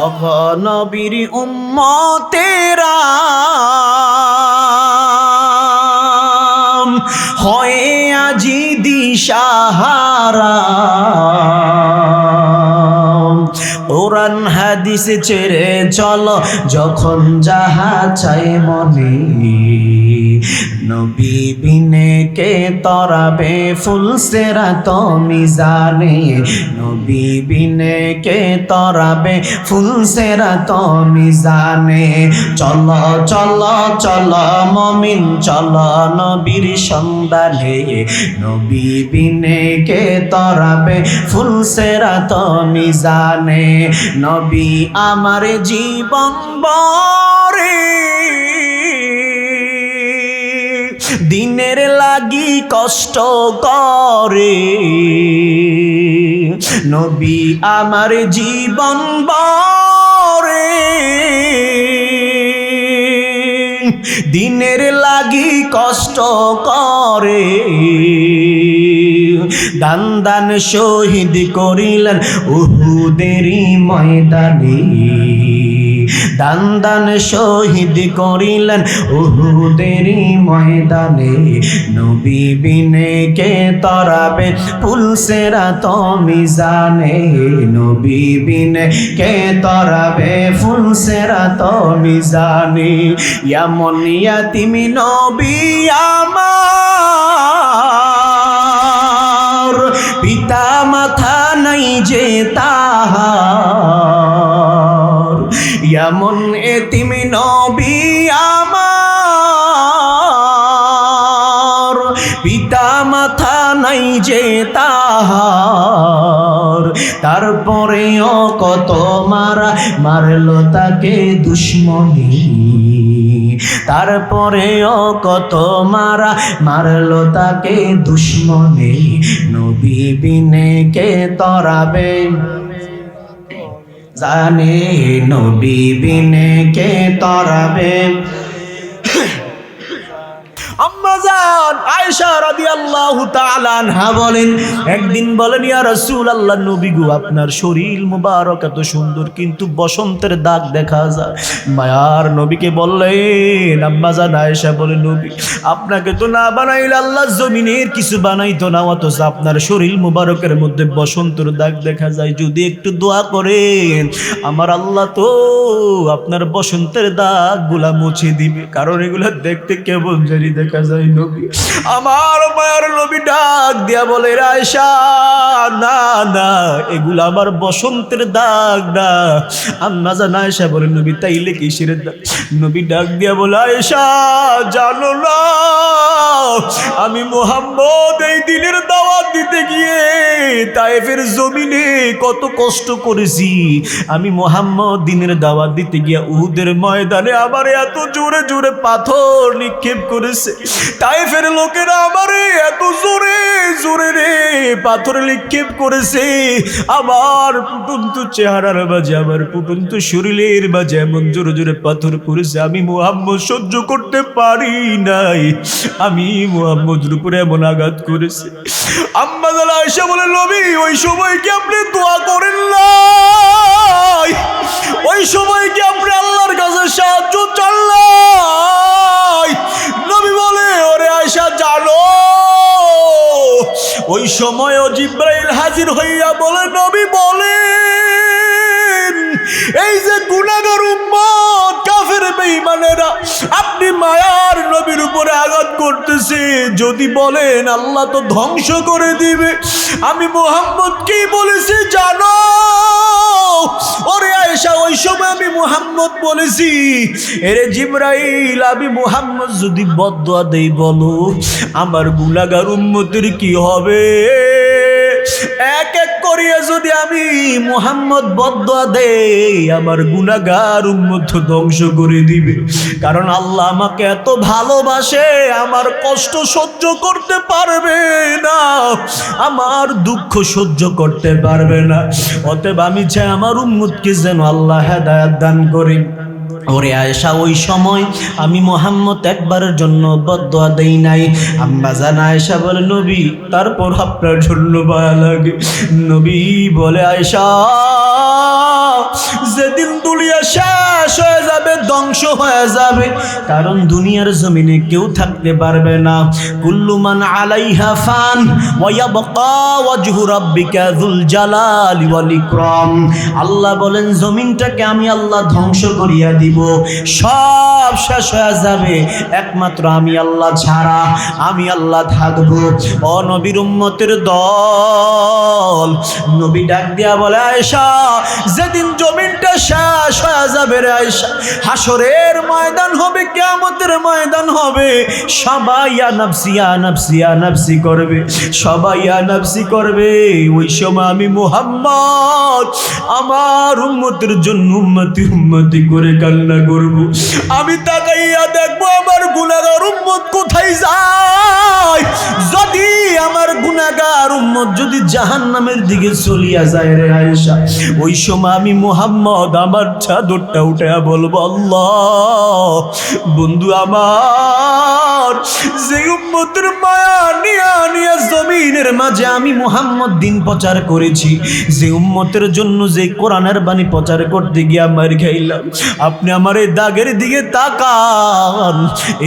অগ নবীর উম্মতেরা হয়ে আজি দিশাহারা, কোরআন হাদিস ছেড়ে চলো যখন যাহা চাই মনে, নবী বিনে কে তরাবে ফুল সিরাত মিজানে, নবী বিনে কে তরাবে ফুল সিরাত মিজানে। চলো চলো চলো মুমিন চলো নবীর সন্ধানে, নবী বিনে কে তরাবে ফুল সিরাত মিজানে। নবী আমার জীবন বরে দিনের লাগি কষ্ট করে, নবী আমার জীবন বরে দিনের লাগি কষ্ট করে, দান দান শহীদ করিলেন উহুদেরই ময়দানে, দান দান শহীদ করিলেন উহুদেরই ময়দানে, নবী বিনে কে তরাবে ফুল সিরাত মিজানে, নবী বিনে কে তরাবে ফুল সিরাত মিজানে। এমন ইয়াতিম নবী আমার, পিতা মাতা নাই যে তাহার, এমন এতিম নবী আমার, পিতা মাতা নাই যে তাহার, তারপরেও কত মারা মারলো তাকে দুশ্মনী, তারপরেও কত মারা মারলো তাকে দুশ্মনী, নবী বিনে কে তরাবে জানে, নবী বিনে কে তরাবে। আম্মাজান আয়েশা রাদিয়াল্লাহু তাআলা আনহা বলেন, একদিন বলেন ইয়া রাসূলুল্লাহ, নবী গো আপনার শরীর মুবারক এত সুন্দর কিন্তু বসন্তের দাগ দেখা যায়। মায়ার নবীকে বললেন, আম্মাজান আয়েশা বলেন নবী আপনাকে তো না বানাইলে আল্লাহ জমিনের কিছু বানাইতো না, অথচ আপনার শরীর মুবারকের মধ্যে বসন্তের দাগ দেখা যায়, যদি একটু দোয়া করেন আমার আল্লাহ তো আপনার বসন্তের দাগগুলা মুছে দিবে, কারণ এগুলা দেখতে কেমন জানি দেখা যায়। নবী আমার মায়ের নবী ডাক দিয়া বলে, আয়েশা না না এগুলা আমার বসন্তের দাগ না। আম্মাজান আয়েশা বলে নবী তাইলে কিসের দাগ? নবী ডাক দিয়া বলে, আয়েশা জানো না আমি মুহাম্মদ এই দিনের দাওয়াত দিতে গিয়ে তায়েফের জমিনে কত কষ্ট করেছি, আমি মুহাম্মদ দিনের দাওয়াত দিতে গিয়ে উহুদের ময়দানে আমার এত জোরে জোরে পাথর নিক্ষেপ করেছে, তায়েফের লোকেরা আমারে এত জোরে জোরে রে পাথর নিক্ষেপ করেছে, আমার পুটন্ত চেহারার মাঝে আমার পুটন্ত শরীরের মাঝে এমন জোরে জোরে পাথর করেছে, আমি মুহাম্মদ সহ্য করতে পারি নাই, আমি মুহাম্মদের উপরে এমন আঘাত করেছে। আম্মাজান আয়েশা বলে নবী ওই সময় কি আপনি দোয়া করেন নাই? ওই সময় কি আপনি আল্লাহর কাছে সাহায্য চান নাই? নবী বলে, ওরে আয়েশা জানো ওই সময়ও জিবরাইল হাজির হইয়া বলে, নবী বলেন এই যে গুনাহগার উম্মত কাফের বেঈমানেরা আপনি মায়ার নবীর উপরে আঘাত করতেছে, যদি বলেন আল্লাহ তো ধ্বংস করে দিবে। আমি মুহাম্মদ কি বলেছি জানো? ওরে আয়েশা ওই সময় আমি মুহাম্মদ বলেছি, এরে জিবরাইল আমি মুহাম্মদ যদি বদদুয়া দেই বলো আমার গুনাহগার উম্মতের কি হবে? এক এক করিয়া যদি আমি মুহাম্মদ বদদুয়া দেই আমার গুনাহগার উম্মত ধ্বংস করে দিবে, কারণ আল্লাহ আমাকে এত ভালোবাসে আমার কষ্ট সহ্য করতে পারবে না, আমার দুঃখ সহ্য করতে পারবে না, অতএব আমি চাই আমার উম্মতকে যেন আল্লাহ হেদায়েত দান করেন। ওরে আয়েশা ওই সময় আমি মুহাম্মদ একবারের জন্য বদদুয়া দেই নাই। আম্মাজান আয়েশা বলে নবী তারপর আপনার জন্য মায়া লাগে। নবী বলে আয়েশা যেদিন দুনিয়া শেষ হয়ে যাবে, ধ্বংস হয়ে যাবে, কারণ দুনিয়ার জমিনে কেউ থাকতে পারবে না। কুল্লু মান আলাইহা ফান ওয়া ইয়াবকা ওয়াজহু রাব্বিকা যুল জালালি ওয়াল ইকরাম। আল্লাহ বলেন জমিনটাকে আমি আল্লাহ ধ্বংস করিয়া দিব, সব শেষ হয়ে যাবে, একমাত্র আমি আল্লাহ ছাড়া আমি আল্লাহ থাকবো। ও নবীর উম্মতের দল, নবী ডাক দিয়া বলে, আয়েশা যেদিন জমিনটা শেষ হয়ে যাবে রে আয়েশা, হাসরের ময়দান হবে, কিয়ামতের ময়দান হবে, সবাই ইয়া নাফসি ইয়া নাফসি ইয়া নাফসি করবে, সবাই ইয়া নাফসি করবে। ওই সময় আমি মুহাম্মদ আমার উম্মতের জন্য উম্মতি উম্মতি করে কান্না করব। আমি তাকাইয়া দেখবো আমার গুনাহগার উম্মত কোথায় যায়। যদি আমার গুনাহগার উম্মত যদি জাহান্নামের দিকে চলিয়া যায় রে আয়েশা, ওই সময় আমি মুহাম্মদ আমার চাদরটা উঠায়া বলবো, আল্লাহ বন্ধু আমার যে উম্মতের মায়া নিয়া নিয়া জমিনের মাঝে আমি মুহাম্মদ দিন প্রচার করেছি, যে উম্মতের জন্য যে কোরআনের বাণী প্রচার করতে গিয়া মার খাইলাম, আপনি আমার এই দাগের দিকে তাকান,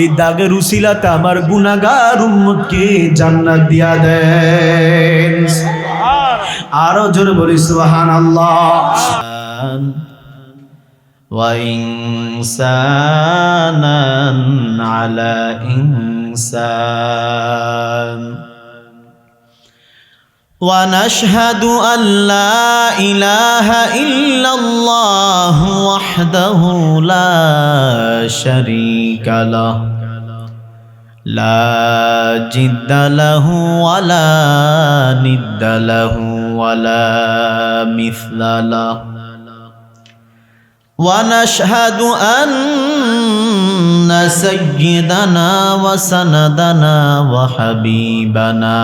এই দাগের উসিলাতে আমার গুনাহগার উম্মতকে জান্নাত দিয়া দেন। আরো জোরে বলি সুবহানাল্লাহ। ওয়া ইনসানান আলা ইনসান ওয়া নাশহাদু আল্লা ইলাহা ইল্লাল্লাহু ওয়াহদাহু লা শারীকা লাহু লা জিদ্দা লাহু ওয়া লা নিদ্দা লাহু ওয়া লা মিছলা লাহু ওয়া নাশহাদু আন্না সাইয়্যিদানা ওয়া সানাদানা ওয়া হাবিবানা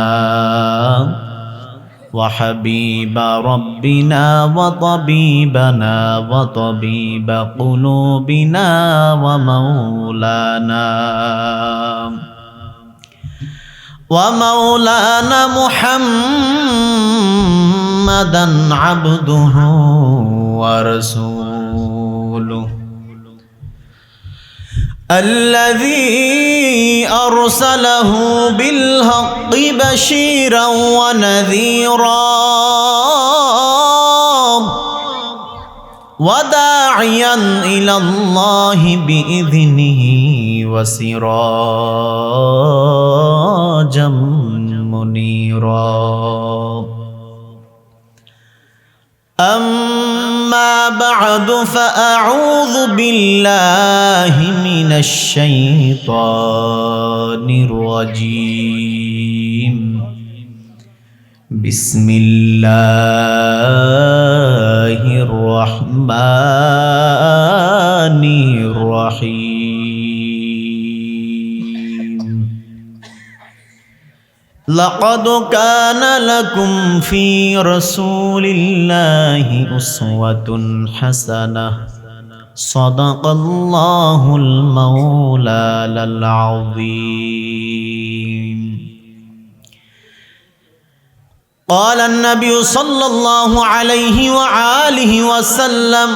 وحبيب ربنا وطبيبنا وطبيب قلوبنا ومولانا محمدا عبده ورسوله الذي أرسله بالحق بشيرا ونذيرا وداعيا إلى الله بإذنه وسراجا منيرا أما بعد فأعوذ بالله من الشيطان الرجيم بسم الله الرحمن الرحيم لقد كان لكم في رسول الله أسوة حسنة صدق الله المولى العظيم. قال النبي صلى الله عليه وآله وسلم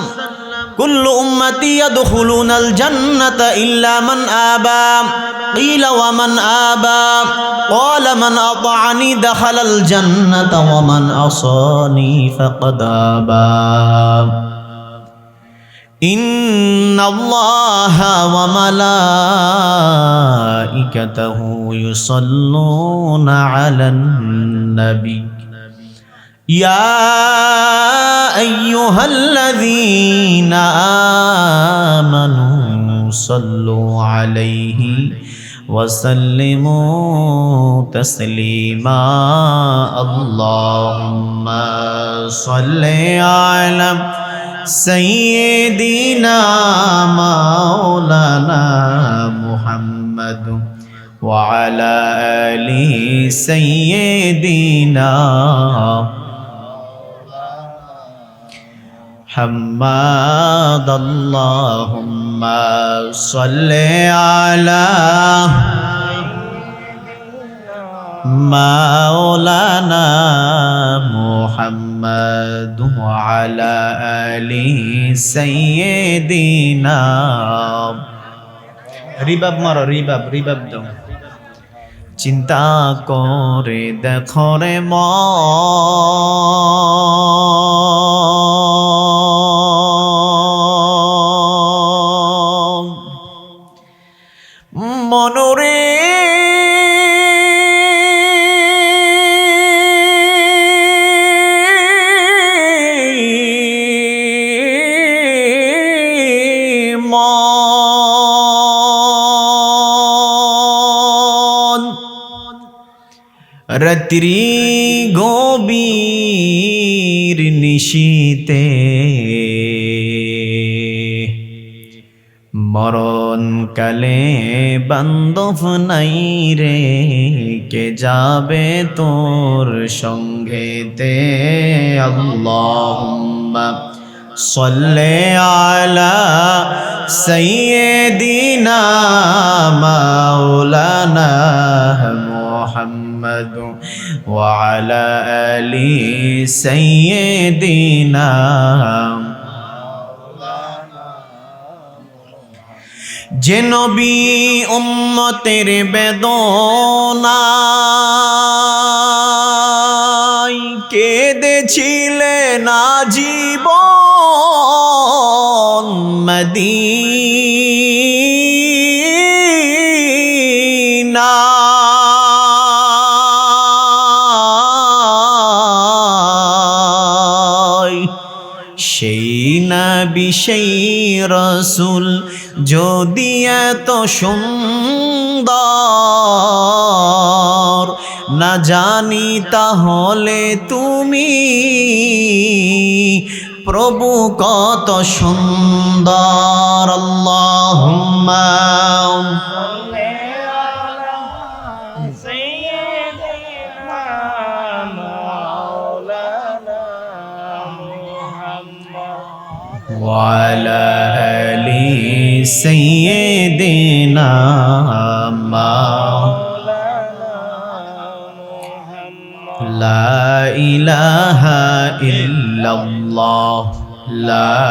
كل أمتي يدخلون الجنة إلا من آبى قيل ومن آبى قال من أطعني دخل الجنة ومن عصاني فقد آبى إن الله وملائكته يصلون على النبي يا أيها الذين آمنوا صلوا عليه وسلموا تسليما اللهم صل على سيدنا مولانا محمد وعلى آل سيدنا محمد اللهم صل على মাওলানা মুহাম্মদ আলা আলি সাইয়্যিদিনা। রিবাব মারো, রিবাব দাও। চিন্তা করে দেখো রে মনরে রাত্রি গভীর নিশীতে মরণ কালে বান্ধব নাই রে, কে যাবে তোর সঙ্গেতে। আল্লাহুম্মা সাল্লি আলা সাইয়্যিদিনা মাওলানা মুহাম্মদ ওয়া আলা আলি সাইয়্যিদিনা। যে নবী উম্মতের বেদনায় কেঁদেছিলেন আজীবন, মদিনা সেই নবী সেই রাসূল যদি এত সুন্দর না জানি তাহলে তুমি প্রভু কত সুন্দর। আল্লাহুম্মা وعلى آل سيدنا لا إله إلا الله لا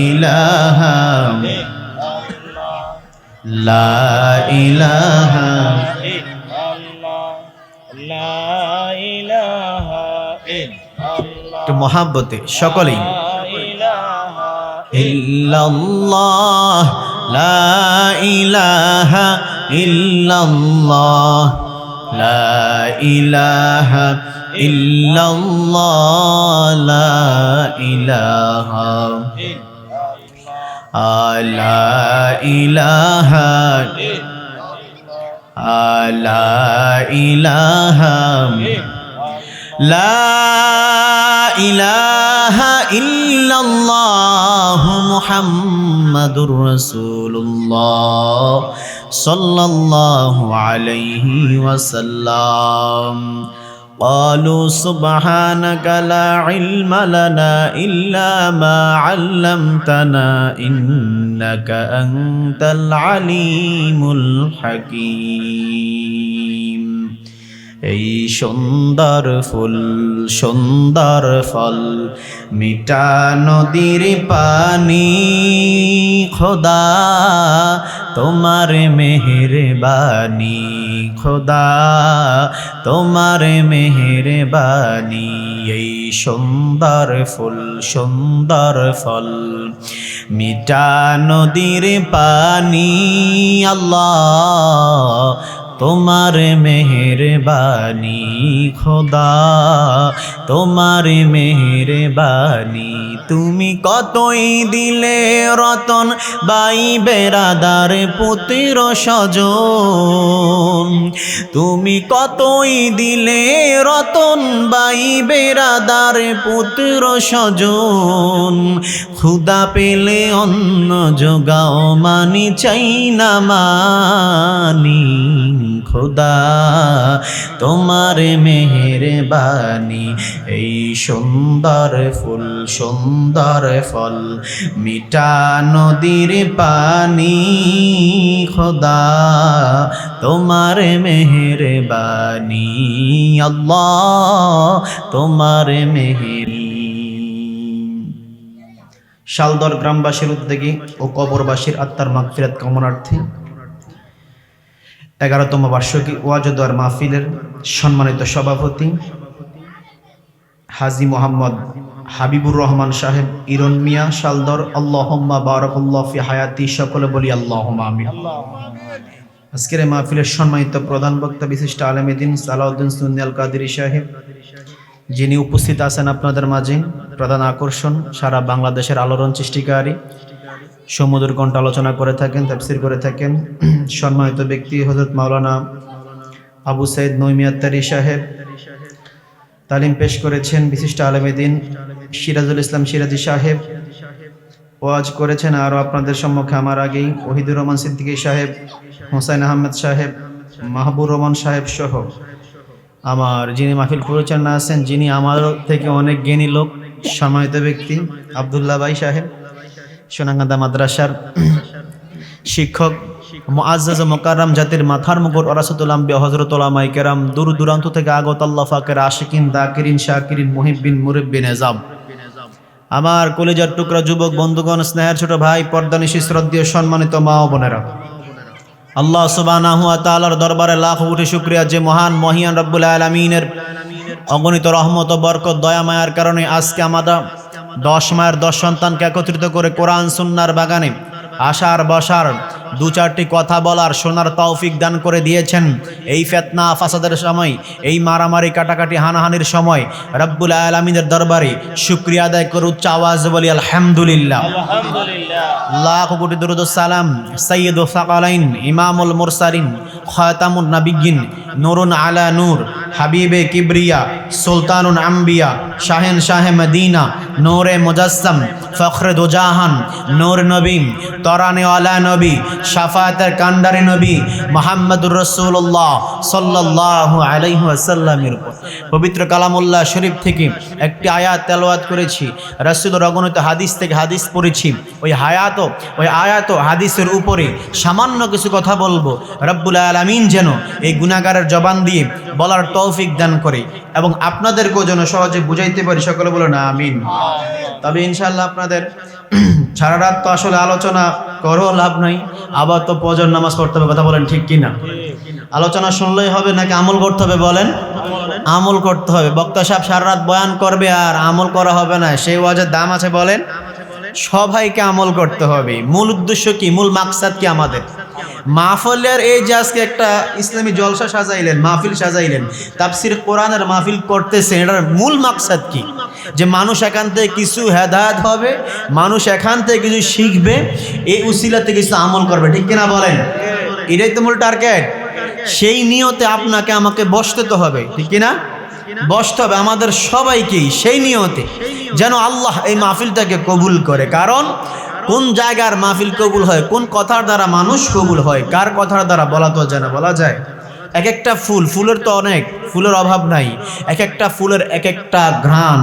إله لا إله তো মহাব্বতে সকলেই ইল্লাল্লাহ লা ইলাহা ইল্লাল্লাহ লা ইলাহা ইল্লাল্লাহ লা ইলাহা লা ইলাহা লা ইলাহা লা ইলাহা ইল্লাল্লাহু মুহাম্মাদুর রাসূলুল্লাহ সাল্লাল্লাহু আলাইহি ওয়াসাল্লাম। قالوا سبحانك لا علم لنا إلا ما علمتنا إنك أنت العليم الحكيم। এই সুন্দর ফুল সুন্দর ফল মিঠা নদীর পানি, খোদা তোমার মেহেরবানি, খোদা তোমার মেহেরবানি। এই সুন্দর ফুল সুন্দর ফল মিঠা নদীর পানি, আল্লাহ তোমার মেহেরবানি, খোদা তোমার মেহেরবানি। তুমি কতই দিলে রতন বাই বেরাদার পুত্র স্বজন, তুমি কতই দিলে রতন বাই বেরাদার পুত্র স্বজন। ক্ষুধা পেলে অন্ন যোগাও মানি চাই না মানি, খোদা তোমার মেহেরবানি এই সুন্দর ফুল সুন্দর ফল মিঠা নদীর পানি খোদা তোমার মেহেরবানি আল্লাহ তোমার মেহেরি। শালদর গ্রামবাসীর উদ্যোগে ও কবরবাসীর আত্মার মাগফিরাত কামনার্থে 11তম বার্ষিকী ওয়াজ ও দোয়ার মাহফিলের সম্মানিত সভাপতি হাজী মোহাম্মদ হাবিবুর রহমান সাহেব ইরন মিয়া শালদর, আল্লাহুম্মা বারাকাল্লাহু ফি হায়াতি, সকলে বলি আল্লাহুম্মা আমিন। আজকের এই মাহফিলের সম্মানিত প্রধান বক্তা বিশিষ্ট আলেমে দ্বীন সালাউদ্দিন সুন্নি আল কাদেরী সাহেব, যিনি উপস্থিত আছেন আপনাদের মাঝে, প্রধান আকর্ষণ, সারা বাংলাদেশের আলোড়ন সৃষ্টিকারী, সমুদ্র কণ্ঠ আলোচনা করে থাকেন, তাফসীর করে থাকেন, সম্মানিত ব্যক্তি হযরত মাওলানা আবু সাইদ নঈমী আত্তারী সাহেব, তালিম পেশ করেছেন বিশিষ্ট আলেমে দ্বীন সিরাজুল ইসলাম সিরাজি সাহেব, ওয়াজ করেছেন আরও আপনাদের সম্মুখে আমার আগেই ওহিদুর রহমান সিদ্দিকী সাহেব, হোসাইন আহমেদ সাহেব, মাহবুর রহমান সাহেব সহ আমার যিনি মাহফিল পরিচালনা আছেন, যিনি আমার থেকে অনেক জ্ঞানী লোক, সম্মানিত ব্যক্তি আব্দুল্লাহ ভাই সাহেব, সোনাঙ্গাদা মাদ্রাসার শিক্ষক, মুআজ্জাজ মোকাররম জাতির মাথার মুকুট ওরাসাতুল আম্বিয়া হযরত উলামায়ে কেরাম, দূর দূরান্ত থেকে আগত আল্লাহ পাকের আশিকিন দাকিরিন শাকিরিন মুহিব্বিন মুরিব্বিন এজাব, আমার কলিজার টুকরা যুবক বন্ধুগণ, স্নেহের ছোট ভাই, পর্দানিশী শ্রদ্ধেয় সম্মানিত মা ও বোনেরা, আল্লাহ সুবহানাহু ওয়া তাআলার দরবারে লাখ কোটি শুকরিয়া যে মহান মহিয়ান রব্বুল আলামিনের অগণিত রহমত ও বরকত দয়া মায়ার কারণে আজকে আমরা 10 মায়ের 10 সন্তানকে একত্রিত করে কোরআন সুন্নাহর বাগানে আসার বসার, 2-4টি কথা বলার শোনার তৌফিক দান করে দিয়েছেন। এই ফিতনা ফাসাদের সময়, এই মারামারি কাটাকাটি হানাহানির সময় রব্বুল আলামিনের দরবারে শুকরিয়া আদায় করে উচ্চ আওয়াজে বলি আলহামদুলিল্লাহ। লাখ কোটি দরুদ ও সালাম সাইয়্যিদুস সাকালাইন ইমামুল মুরসালিন খাতামুন নবিয়্যিন নূরুন আলা নূর হাবিবে কিবরিয়া সুলতানুল আম্বিয়া শাহেন শাহে মদিনা নূরে মুজাসসাম ফখরে দুজাহান নূর নবী তরানে আলা নবী শাফায়াতের কান্ডারি নবী মুহাম্মদুর রাসূলুল্লাহ সাল্লাল্লাহু আলাইহি ওয়াসাল্লামের উপর পবিত্র কালামুল্লাহ শরীফ থেকে একটি আয়াত তেলাওয়াত করেছি, রাসূলের অগণিত হাদিস থেকে হাদিস পড়েছি। ওই আয়াত হাদিসের উপরে সামান্য কিছু কথা বলবো। রব্বুল আলামিন যেন এই গুনাহগারের জবান দিয়ে বলার তৌফিক দান করে এবং আপনাদেরকেও যেন সহজে বুঝাইতে পারি, সকলে বলো না আমিন। তবে ইনশাআল্লাহ আপনাদের সারা রাত তো আসলে আলোচনা করেও লাভ নাই, আবার তো ফজর নামাজ পড়তে হবে, কথা বলেন ঠিক কিনা? আলোচনা শুনলেই হবে নাকি আমল করতে হবে? বলেন, আমল করতে হবে। বক্তা সাহেব সারা রাত বয়ান করবে আর আমল করা হবে না, সেই ওয়াজের দাম আছে? বলেন, সবাইকে আমল করতে হবে। মূল উদ্দেশ্য কি, মূল মাকসাদ কি আমাদের? মাহফিলের এই যে আজকে একটা ইসলামী জলসা সাজাইলেন, মাহফিল সাজাইলেন, তাফসীর কোরআনের মাহফিল করতেছেন, এটার মূল মাকসাদ কি? যে মানুষ এখান থেকে কিছু হেদায়েত হবে, মানুষ এখান থেকে কিছু শিখবে, এই উসিলাতে কিছু আমল করবে, ঠিক কিনা বলেন? এটাই তো মূল টার্গেট। সেই নিয়তে আপনাকে আমাকে বসতে তো হবে, ঠিক কিনা? বসতে হবে আমাদের সবাইকেই সেই নিয়তে, যেন আল্লাহ এই মাহফিলটাকে কবুল করে। কারণ কোন জায়গার মাহফিল কবুল হয়, কোন কথার দ্বারা মানুষ কবুল হয়, কার কথার দ্বারা বলা তো জানা বলা যায়। এক একটা ফুলের তো অনেক, ফুলের অভাব নাই, এক একটা ফুলের এক একটা ঘ্রাণ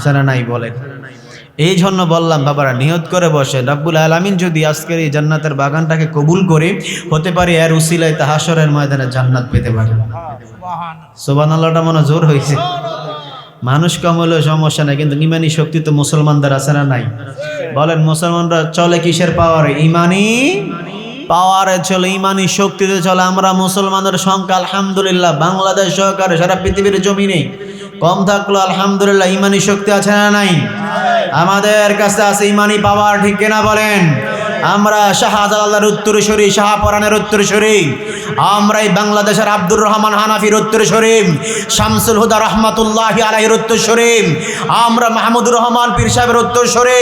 জানা নাই বলেন। এই জন্য বললাম বাবারা, নিয়ত করে বসে রব্বুল আলামিন যদি আজকের এই জান্নাতের বাগানটাকে কবুল করে, হতে পারে এর উসিলায় হাশরের ময়দানে জান্নাত পেতে পারে। সুবহানাল্লাহটা মনে জোর হয়েছে। মানুষ কম হলেও সমস্যা নাই, কিন্তু ইমানি শক্তি তো মুসলমানদের আছে না নাই? বলেন, মুসলমানরা চলে কিসের পাওয়ারে? ইমানি পাওয়ারে চলে, ইমানি শক্তিতে চলে। আমরা মুসলমানের সংখ্যা আলহামদুলিল্লাহ বাংলাদেশ সহকারে সারা পৃথিবীর জমিনে কম থাকলো, আলহামদুলিল্লাহ ইমানি শক্তি আছে না নাই? আমাদের কাছে আছে ইমানি পাওয়ার, ঠিক কিনা বলেন? আমরা শাহজালালের উত্তরসূরি, শাহপরানের উত্তরসূরি, আমরা এই বাংলাদেশের আব্দুর রহমান হানাফির উত্তরসূরি, শামসুল হুদা রহমাতুল্লাহি আলাইহির উত্তরসূরি, আমরা মাহমুদুর রহমান পীর সাহেবের উত্তরসূরি,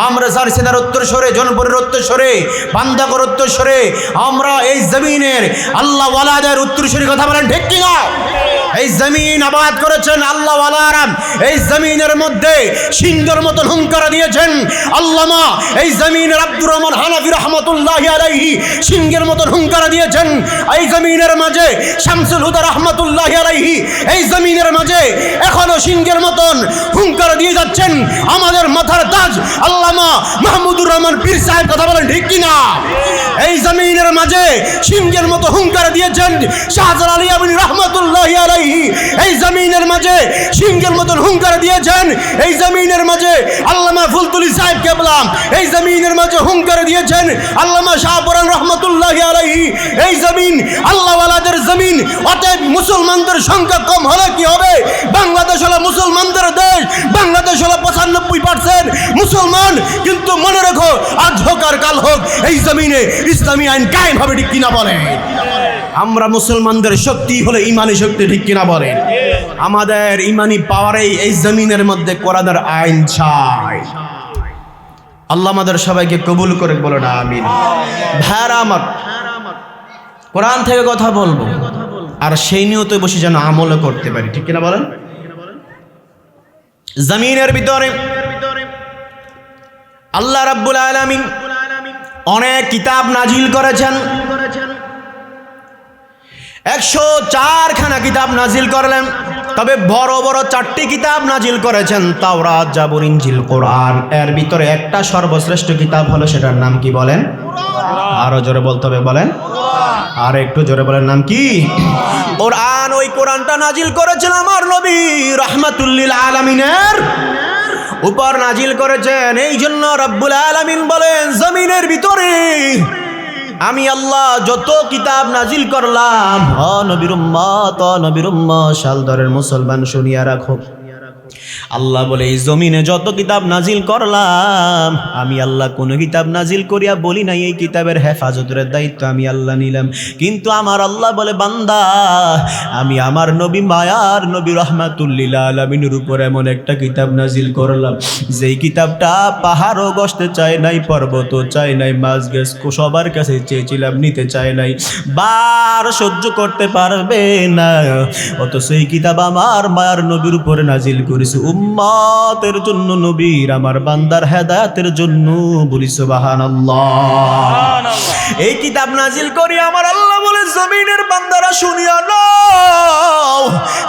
আমরা জারসিনার উত্তরসূরি, জনপুরের উত্তরসূরি, বান্দাগর উত্তরসূরি, আমরা এই জমিনের আল্লাহ ওয়ালাদের উত্তরসূরি, কথা বলেন ঠিক কিনা? এই জমিন আবাদ করেছেন আল্লাহ ওয়ালারা। এই জমিনের মধ্যে সিংহের মতন হুঙ্কার দিয়েছেন আল্লামা। এই জমিনের আব্দুর রহমান হানাফি রহমতুল্লাহি আলাইহি সিংহের মতন হুঙ্কার দিয়েছেন। এই জমিনের মাঝে শামসুল হুদা রহমতুল্লাহি আলাইহি এই জমিনের মাঝে এখনো সিংহের মতন হুঙ্কার দিয়ে যাচ্ছেন আমাদের মাথার তাজ আল্লামা মাহমুদুর রহমান পীর সাহেব। কথা বলেন ঠিক কিনা? এই জমিনের মাঝে সিংহের মতো হুঙ্কার দিয়েছেন শাহজালাল আলী আমিন রহমতুল্লাহি আলাইহি। এই জমিনের মাঝে সিংহের মতন হুঙ্কার দিয়েছেন এই জমিনের মাঝে আল্লামা ফুলতুলি সাহেব কেবলা। এই জমিনের মাঝে হুঙ্কার দিয়েছেন আল্লামা শাহপুরান রহমতুল্লাহি আলাইহি। এই জমিন আল্লাহওয়ালাদের জমিন। অতএব মুসলমানদের সংখ্যা কম হলে কি হবে? বাংলাদেশ হলো মুসলমানদের দেশ। বাংলাদেশ হলো 95% মুসলমান। কিন্তু মনে রেখো, আজ হোক আর কাল হোক, এই জমিনে ইসলামী আইন কায়েম হবে। ঠিক কিনা বলেন? আমরা মুসলমানদের শক্তি হলে ইমানি শক্তি। ঠিক কিনা বলেন? আমাদের ইমানি পাওয়ারেই এই জমিনের মধ্যে কোরআনের আইন চাই। আল্লাহ আমাদের সবাইকে কবুল করে বলেন আমিন। ভাইরা আমার, কোরআন থেকে কথা বলবো আর সেই নিয়তে বসে যেন আমল করতে পারি। ঠিক কিনা বলেন? জমিনের ভিতরে আল্লাহ রাব্বুল আলামিন অনেক কিতাব নাজিল করেছেন। 104 খানা কিতাব নাজিল করলেন। তবে বড় বড় 4টি কিতাব নাজিল করেছেন, তাওরাত, জাবুর, ইনজিল, কোরআন। এর ভিতরে একটা সর্বশ্রেষ্ঠ কিতাব হলো, সেটার নাম কি বলেন? আরো জোরে বলতে হবে, বলেন। আর একটু জোরে বলেন, নাম কি? কোরআন। ওই কোরআনটা নাজিল করেছেন আমার নবী রাহমাতুল লিল আলামিনের উপর নাজিল করেছেন। এই জন্য রব্বুল আলামিন বলেন, জমিনের ভিতরে আমি আল্লাহ যত কিতাব নাজিল করলাম, নবীর উম্মত, নবীর উম্মত, শালদরের মুসলমান শুনিয়া রাখো। আল্লাহ বলে, এই জমিনে যত কিতাব নাজিল করলাম, আমি আল্লাহ কোন কিতাব নাজিল করিয়া বলি নাই এই কিতাবের হেফাজতের দায়িত্ব আমি আল্লাহ নিলাম। কিন্তু আমার আল্লাহ বলে, বান্দা, আমি আমার নবী মায়ার নবী রাহমাতুল লিল আলামিনের উপর এমন একটা কিতাব নাজিল করলাম, যেই কিতাবটা পাহাড়ও গসতে চায় নাই, পর্বত চায় নাই, মাছ গেছ সবার কাছে চেয়েছিলাম, নিতে চায় নাই, বার সহ্য করতে পারবে না। অথচ এই কিতাব আমার মায়ার নবীর উপরে নাজিল করেছে উম্মতের জন্য, নবীর আমার বান্দার হেদায়েতের জন্য। বলি সুবহানাল্লাহ। এই কিতাব নাজিল করি আমার আল্লাহ বলে, জমিনের বান্দারা শুনিয়া নাও।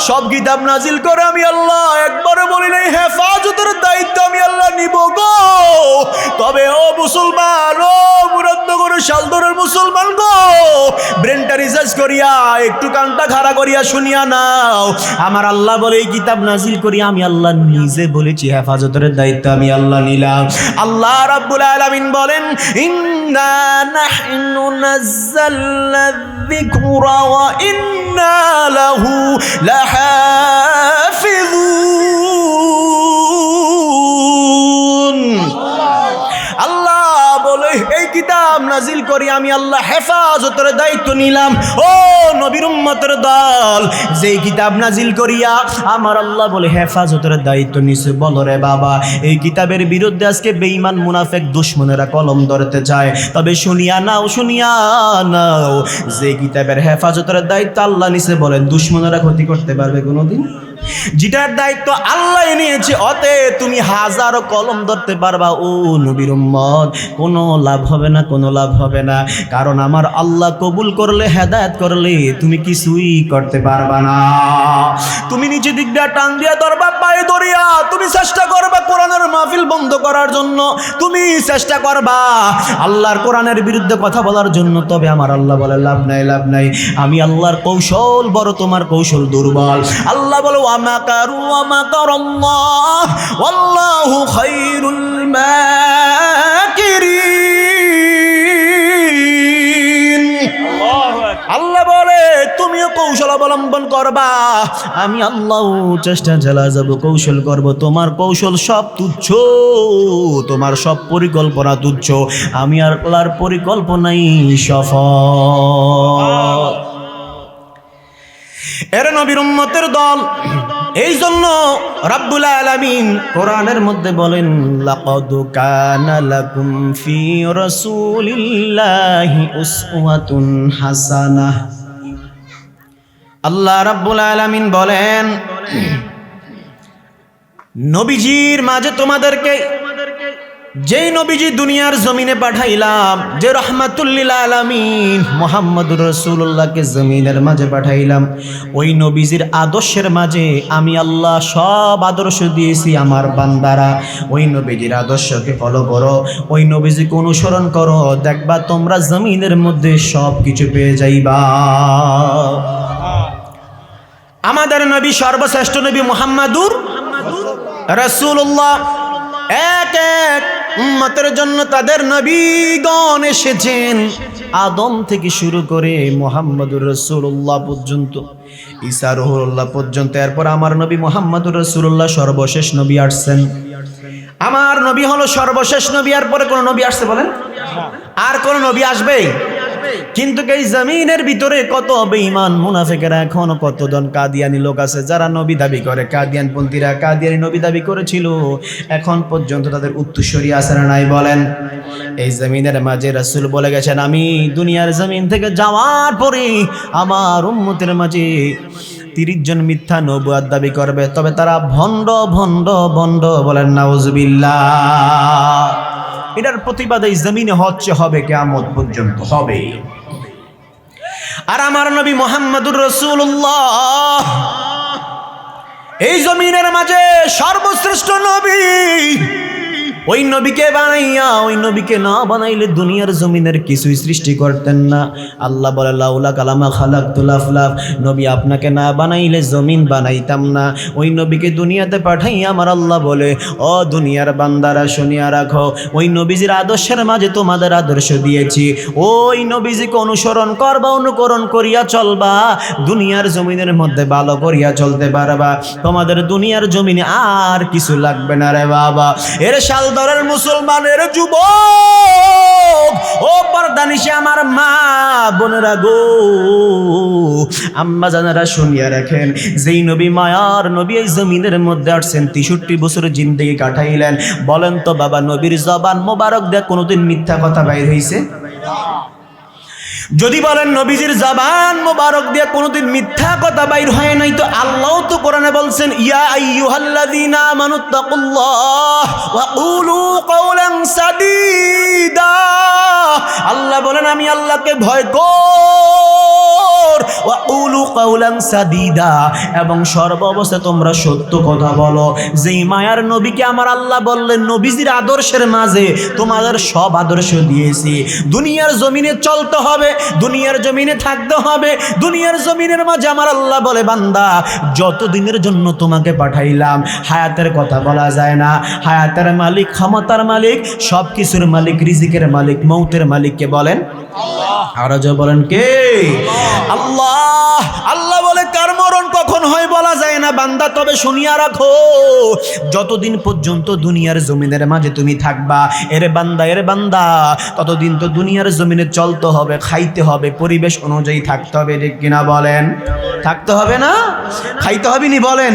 সব কিতাব নাজিল করে আমি আল্লাহ একবারে বলি নাই হেফাজতের দায়িত্ব আমি আল্লাহ নিব গো। তবে ও মুসলমান, ও মুরাদনগর শালদরের মুসলমান গো, ব্রেনটা রিসার্চ করিয়া একটু কানটা খাড়া করিয়া শুনিয়া নাও। আমার আল্লাহ বলে, এই কিতাব নাজিল করি আমি আল্লাহ নিজে বলেছি, হেফাজতের দায়িত্ব আমি আল্লাহ নিলাম। আল্লাহ রাব্বুল আলামিন বলেন, ইন্না নাহনু নাযালনা যিকরা ওয়া ইন্না লাহু লাহাফিজুন। আল্লাহ বলে, এই কিতাব নাজিল করি আমি আল্লাহ হেফাজতের দায়িত্ব নিলাম। ও নবীর উম্মতের দল, যেই কিতাব নাজিল করিয়া আমার আল্লাহ বলে হেফাজতের দায়িত্ব নিছে। বলো রে বাবা, এই কিতাবের বিরুদ্ধে আজকে বেঈমান মুনাফিক দুশমনেরা কলম ধরতে চায়। তবে শুনিয়া নাও, শুনিয়া নাও, যে কিতাবের হেফাজতের দায়িত্ব আল্লাহ নিছে, বলেন দুশমনেরা ক্ষতি করতে পারবে কোনোদিন? যেটার দায়িত্ব আল্লাহ নিয়েছে, অতে তুমি হাজারো কলম ধরতে পারবা, ও নবীর উম্মত, কোনো লাভ হবে না, কোনো লাভ হবে না। কারণ আমার আল্লাহ কবুল করলে, হেদায়েত করলে তুমি কিছুই করতে পারবা না। তুমি নিচে দিক দিয়ে টান দিয়া ধরবা, পায়ে ধরিয়া তুমি চেষ্টা করবা কোরআনের মাহফিল বন্ধ করার জন্য, তুমি চেষ্টা করবা আল্লাহর কোরআনের বিরুদ্ধে কথা বলার জন্য। তবে আমার আল্লাহ বলে, লাভ নাই, লাভ নাই। আমি আল্লাহর কৌশল বড়, তোমার কৌশল দুর্বল। আল্লাহ বলে, ওয়ামাকারু ওয়ামাকারাল্লাহ ওয়াল্লাহু খায়রুল মাকিরিন। আল্লাহ বলে, তুমিও কৌশল অবলম্বন করবা, আমি আল্লাহ চেষ্টা চালা যাব, কৌশল করব। তোমার কৌশল সব তুচ্ছ, তোমার সব পরিকল্পনা তুচ্ছ, আমি আল্লাহর পরিকল্পনাই সফল। এর নবীর উম্মতের দল, এই জন্য রাব্বুল আলামিন কোরআনের মধ্যে বলেন, লাকাদ কানা লাকুম ফি রাসূলিল্লাহি উসওয়াতুন হাসানাহ। আল্লাহ রাব্বুল আলামিন বলেন, নবীজির মাঝে তোমাদেরকে যেই নবীজি দুনিয়ার জমিনে পাঠাইলাম, যে রহমাতুল লিল আলামিন মুহাম্মদুর রাসূলুল্লাহকে জমিনের মাঝে পাঠাইলাম, ওই নবীজির আদর্শের মাঝে আমি আল্লাহ সব আদর্শ দিয়েছি আমার বান্দারা। ওই নবীজির আদর্শকে ফলো করো, ওই নবীজিকে অনুসরণ করো, দেখবা তোমরা জমিনের মধ্যে সব কিছু পেয়ে যাইবা। আমাদের নবী সর্বশ্রেষ্ঠ নবী মুহাম্মদুর রাসূলুল্লাহ। এক এক উম্মতের জন্য তাদের নবীগণ এসেছেন, আদম থেকে শুরু করে মুহাম্মদুর রাসূলুল্লাহ পর্যন্ত, ঈসা রুহুল্লাহ পর্যন্ত। এরপর আমার নবী মুহাম্মদুর রাসূলুল্লাহ সর্বশেষ নবী আসছেন। আমার নবী হলো সর্বশেষ নবী। আর পরে কোন নবী আসছে বলেন? আর কোন নবী আসবে? কিন্তু এই জমিনের ভিতরে কত বেঈমান মুনাফিকেরা, এখনো কতজন কাদিয়ানি লোক আছে যারা নবী দাবি করে। কাদিয়ানপন্থীরা কাদিয়ানি নবী দাবি করেছিল, এখন পর্যন্ত তাদের উত্তরসূরি আছে না নাই বলেন? এই জমিনের মাঝে রাসূল বলে গেছেন, আমি দুনিয়ার জমিন থেকে যাওয়ার পরে আমার উম্মতের মাঝে 30 জন মিথ্যা নবুয়ত দাবি করবে, তবে তারা ভণ্ড ভণ্ড ভণ্ড, বলেন নাউজুবিল্লাহ। এটার প্রতিবাদ এই জমিনে হবে, কিয়ামত পর্যন্ত হবে। আর আমার নবী মুহাম্মদুর রাসূলুল্লাহ এই জমিনের মাঝে সর্বশ্রেষ্ঠ নবী। ওই নবীকে বানাইয়া, ওই নবীকে না বানাইলে দুনিয়ার জমিনের কিছুই সৃষ্টি করতেন না। আল্লাহ বলে, লাউলা কালামা খালাকতুল আফলাক, নবী আপনাকে না বানাইলে জমিন বানাইতাম না। ওই নবীকে দুনিয়াতে পাঠাইয়া আমার আল্লাহ বলে, ও দুনিয়ার বান্দারা শুনিয়া রাখো, ওই নবীজির আদর্শের মাঝে তোমাদের আদর্শ দিয়েছি, ওই নবীজিকে অনুসরণ করবা, অনুকরণ করিয়া চলবা, দুনিয়ার জমিনের মধ্যে ভালো করিয়া চলতে পারবা, তোমাদের দুনিয়ার জমিনে আর কিছু লাগবে না রে বাবা। এর সালদরের মুসলমানের যুবক, ও পর্দানিশে আমার মা বোনেরা গো, আম্মা জানেরা শুনিয়া রাখেন, যেই নবী মায়ার নবী এই জমিনের মধ্যে আসছেন, 63 বছর জিন্দেগি কাটাইলেন। বলেন তো বাবা, নবীর জবান মোবারক দিয়ে কোনোদিন মিথ্যা কথা বাইর হইছে? যদি বলেন নবীজির জবান মোবারক দিয়ে কোনোদিন মিথ্যা কথা বাইর হয় নাই, তো আল্লাহ তো কোরআনে বলছেন, ইয়া আইয়ুহাল্লাযীনা আমানুত্তাকুল্লাহ ওয়া কুলু কাওলান সাদীদা। আল্লাহ বলেন, আমি আল্লাহকে ভয় কর, ওয়া কুলু কাওলান সাদীদা, এবং সর্ব অবস্থায় তোমরা সত্য কথা বলো। যেই মায়ার নবীকে আমার আল্লাহ বললেন, নবীজির আদর্শের মাঝে তোমাদের সব আদর্শ দিয়েছি। দুনিয়ার জমিনে চলতে হবে, দুনিয়ার জমিনে থাকতে হবে, দুনিয়ার জমিনের মাঝে আমার আল্লাহ বলে, বান্দা যতদিনের জন্য তোমাকে পাঠাইলাম, হায়াতের কথা বলা যায় না। হায়াতের মালিক, ক্ষমতার মালিক, সব কিছুর মালিক, রিজিকের মালিক, মৌতের মালিককে বলেন আল্লাহ। আর যে বলেন কে? আল্লাহ। আল্লাহ বলে, কার মরণ কখন হয় বলা যায় না বান্দা, তবে শুনিয়া রাখো, যতদিন পর্যন্ত দুনিয়ার জমিনের মাঝে তুমি থাকবা, এর বান্দা ততদিন তো দুনিয়ার জমিনে চলতে হবে, খাইতে হবে, পরিবেশ অনুযায়ী থাকতে হবে, ঠিক কিনা বলেন? থাকতে হবে না? খাইতে হবে নি বলেন?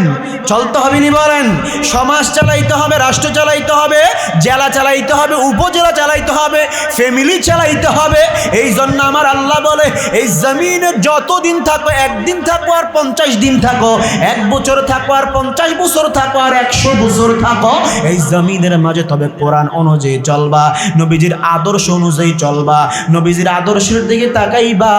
চলতে হবে নি বলেন? সমাজ চালাইতে হবে, রাষ্ট্র চালাইতে হবে, জেলা চালাইতে হবে, উপজেলা চালাইতে হবে, ফ্যামিলি চালাইতে হবে। এই জন্য আমার আল্লাহ বলে, এই জমিনে যতদিন থাকো, একদিন থাকো আর 50 দিন থাকো, 1 বছর থাকো আর 50 বছর থাকো আর 100 বছর থাকো, এই জমিনের মাঝে তবে কোরআন অনুযায়ী চলবা, নবীজির আদর্শ অনুযায়ী চলবা, নবীজির আদর্শের দিকে তাকাইবা।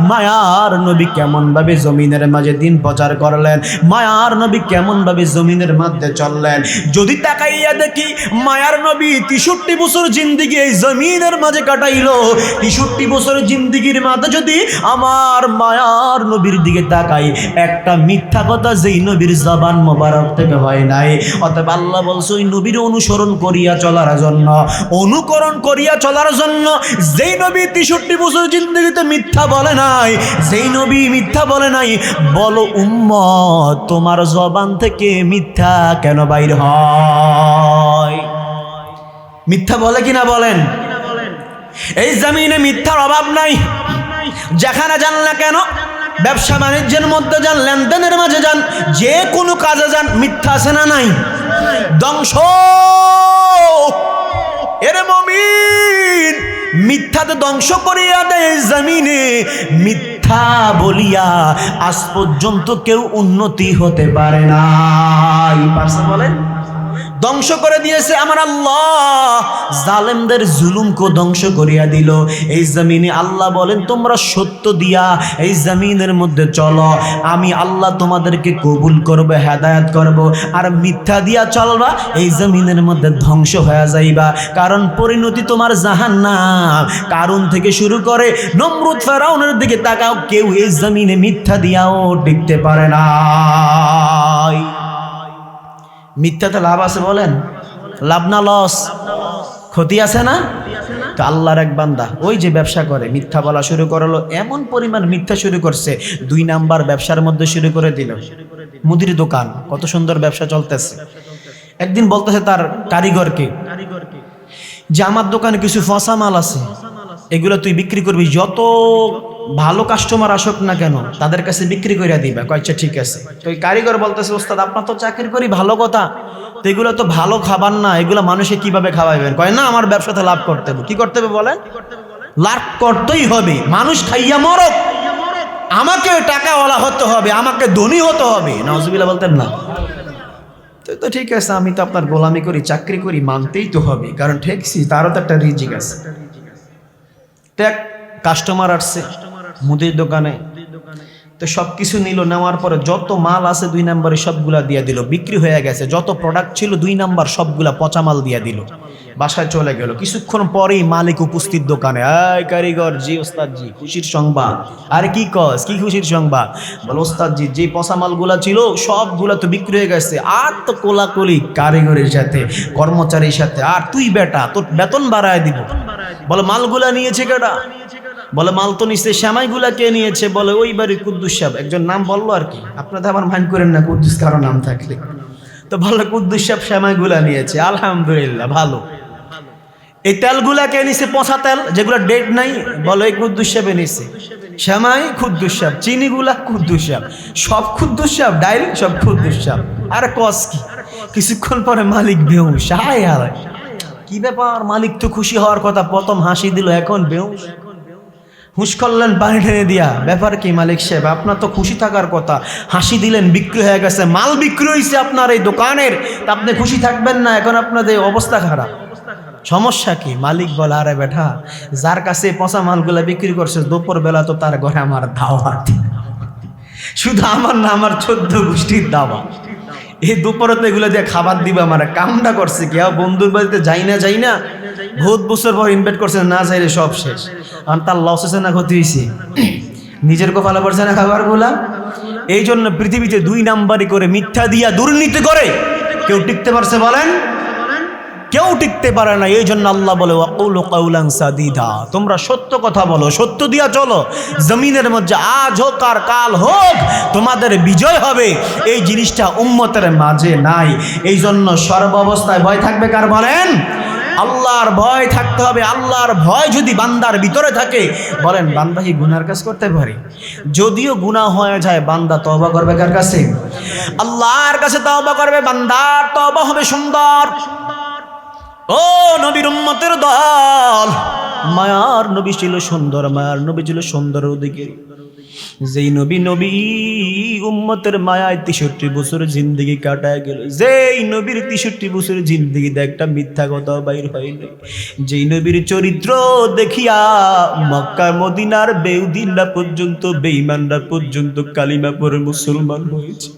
মায়ার নবী কেমন ভাবে জমিনের মাঝে দিন প্রচার করলেন, মায়ার নবী কেমন ভাবে জমিনের মধ্যে চললেন, যদি তাকাইয়া দেখি মায়ার নবী 63 বছর জিন্দেগি এই জমিনের মাঝে কাটাইলো, 63 বছর জিন্দেগির মাঝে যদি আমার মায়ার নবীর দিকে তাকাই, একটা মিথ্যা কথা যেই নবীর জবান মোবারক থেকে হয় নাই। অতএব আল্লাহ বলছে, ওই নবীর অনুসরণ করিয়া চলার জন্য, অনুকরণ করিয়া চলার জন্য, যেই নবী 63 বছর জিন্দেগিতে মিথ্যা বলে নাই, যেই নবী মিথ্যা বলে নাই, বলো উম্মত, তোমার জবান থেকে মিথ্যা কেন বাইর হয়? মিথ্যা বলে কিনা বলেন? এই জমিনে মিথ্যার অভাব নাই। যেখানে যান না কেন, ব্যবসা বাণিজ্যের মধ্যে যান, লেনদেনের মাঝে যান, যে কোনো কাজে যান, মিথ্যা আছে না নাই? ধ্বংস। এর মুমিন মিথ্যাতে ধ্বংস করিয়া দেয় জমিনে। মিথ্যা মিথ্যা বলিয়া আজ পর্যন্ত কেউ উন্নতি হতে পারে না। পারছে বলেন? ধ্বংস করে দিয়েছে আমার আল্লাহ, জালেমদের জুলুমকে ধ্বংস করিয়া দিল এই জমিনে। আল্লাহ বলেন তোমরা সত্য দিয়া এই জমিনের মধ্যে চলো, আমি আল্লাহ তোমাদেরকে কবুল করব, হেদায়েত করব। আর মিথ্যা দিয়া চলবা, এই জমিনের মধ্যে ধ্বংস হয়ে যাইবা। কারণ পরিণতি তোমার জাহান্নাম। কারণ থেকে শুরু করে নমরুদ ফেরাউনের দিকে তাকাও, কেউ এই জমিনে মিথ্যা দিয়াও টিকতে পারে না। মিথ্যাতে লাভ আছে বলেন? লাভ না লস? ক্ষতি আছে না? তো আল্লাহর এক বান্দা ওই যে ব্যবসা করে মিথ্যা বলা শুরু করলো, এমন পরিমাণ মিথ্যা শুরু করছে, 2 নাম্বার ব্যবসার মধ্যে শুরু করে দিল। মুদির দোকান, কত সুন্দর ব্যবসা চলতেছে। একদিন বলতেছে তার কারিগরকে যে আমার দোকানে কিছু ফসা মাল আছে, এগুলো তুই বিক্রি করবি, যত ভালো কাস্টমার আসুক না কেন তাদের কাছে বিক্রি করে দিবা। কয়েকটা ঠিক আছে। তো ওই কারিগর বলতেছে ওস্তাদ আপনার তো চাকরি করি, ভালো কথা, তো এগুলো তো ভালো খাবার না, এগুলো মানুষে কিভাবে খাওয়াইবেন? কয় না, আমার ব্যবসাতে লাভ করতে হবে। কি করতে হবে বলেন? লাভ করতেই হবে। মানুষ খাইয়া মরক, আমাকে টাকাওয়ালা হতে হবে, আমাকে ধনী হতে হবে। নাউজুবিল্লাহ বলতেন না? তো ঠিক আছে, আমি তো আপনার গোলামি করি, চাকরি করি, মানতেই তো হবে, কারণ ঠেকছি, তারও তো একটা রিজিক আছে। এক কাস্টমার আসছে মুদির দোকানে, তো সবকিছু নিল, নেওয়ার পরে যত মাল আছে 2 নম্বরে সবগুলা দিয়ে দিল, বিক্রি হয়ে গেছে। যত প্রোডাক্ট ছিল 2 নাম্বার সবগুলা পচা মাল দিয়ে দিল, বাসায় চলে গেল। কিছুক্ষণ পরেই মালিক উপস্থিত দোকানে। এই কারিগর জি, ওস্তাদ জি, খুশির সংবাদ। আরে কি কস, কি খুশির সংবাদ? বল ওস্তাদ জি, যে পচা মালগুলা ছিল সবগুলা তো বিক্রি হয়ে গেছে। আর তো কোলাকুলি কারিগরের সাথে, কর্মচারীর সাথে, আর তুই বেটা তোর বেতন বাড়ায় দিব। বলে মালগুলা নিয়েছে কেডা? বলে মাল তো নিচ্ছে শ্যামাইগুলা কে নিয়েছে? বলে ওই বাড়ির কুদ্দুস সাহেব। একজন নাম বললো আর কি, আপনাদের আমার মাইন্ড করেন না, কুদ্দুস কারো নাম থাকলে। তো বলে কুদ্দুস সাহেব শ্যামাইগুলা নিয়েছে, আলহামদুলিল্লাহ ভালো। এই তেলগুলা কে নিছে? পচা তেল যেগুলো ডেট নাই। বলে এই কুদ্দুস সাহেবে নিছে। শ্যামাই কুদ্দুস সাহেব, চিনিগুলা কুদ্দুস সাহেব, সব কুদ্দুস সাহেব, ডাইল সব কুদ্দুস সাহেব। আরে কস কি? কিছুক্ষণ পরে মালিক বেহুশ। হায় হায়, কি ব্যাপার? মালিক তো খুশি হওয়ার কথা, প্রথম হাসি দিল, এখন বেহুশ। হুঁশ করলেন পানি টেনে দিয়া। ব্যাপার কি মালিক সাহেব? আপনার তো খুশি থাকার কথা, হাসি দিলেন, বিক্রি হয়ে গেছে, মাল বিক্রি হয়েছে আপনার এই দোকানের, তা আপনি খুশি থাকবেন না? এখন আপনাদের অবস্থা খারাপ, সমস্যা কি? মালিক বলে আরে বেটা, যার কাছে পচা মালগুলা বিক্রি করছে দুপুর বেলা তো তার ঘরে আমার দাওয়াত, শুধু আমার না, আমার 14 গোষ্ঠীর দাওয়াত। এই দুপুরে তো এগুলো দিয়ে খাবার দিবে। আমার কামটা করছে কি? বন্ধুর বাড়িতে যাই না, বহুত বছর পর ইনভাইট করছে, না চাইলে সব শেষ। আর তার লস হয়েছে না ক্ষতি হয়েছে? নিজের কপালে পড়ছে না খাবারগুলা। এই জন্য পৃথিবীতে 2 নাম্বারি করে মিথ্যা দিয়া দুর্নীতি করে কেউ টিকতে পারছে বলেন? কেউ টিকতে পারে না। এই জন্য আল্লাহ বলে ওয়াকুলু কাউলান সাদিদা, তোমরা সত্য কথা বলো, সত্য দিয়া চলো। জমিনের মধ্যে আজ হোক আর কাল হোক তোমাদের বিজয় হবে, এই জিনিসটা উম্মতের মাঝে নাই। এই জন্য সর্বাবস্থায় ভয় থাকবে কার বলেন? আল্লাহর ভয় থাকতে হবে। আল্লাহর ভয় যদি বান্দার ভিতরে থাকে, বলেন বান্দা কি গুনার কাজ করতে পারে? যদিও গুনাহ হয়ে যায়, বান্দা তওবা করবে কার কাছে? আল্লাহর কাছে তওবা করবে। বান্দার তওবা হবে সুন্দর। ও নবীর উম্মতের দল, মায়ার নবী ছিল সুন্দর, মায়ার নবী ছিল সুন্দরের অধিকারী। যেই নবী উম্মতের মায়ায় 63 বছর জিন্দেগি কাটায় গেল, যেই নবীর 63 বছর জিন্দেগিতে একটা মিথ্যা কথা বাইর হয়নি, যেই নবীর চরিত্র দেখিয়া মক্কা মদিনার বেউদিনরা পর্যন্ত, বেঈমানরা পর্যন্ত কালিমা পড়ে মুসলমান হয়েছে।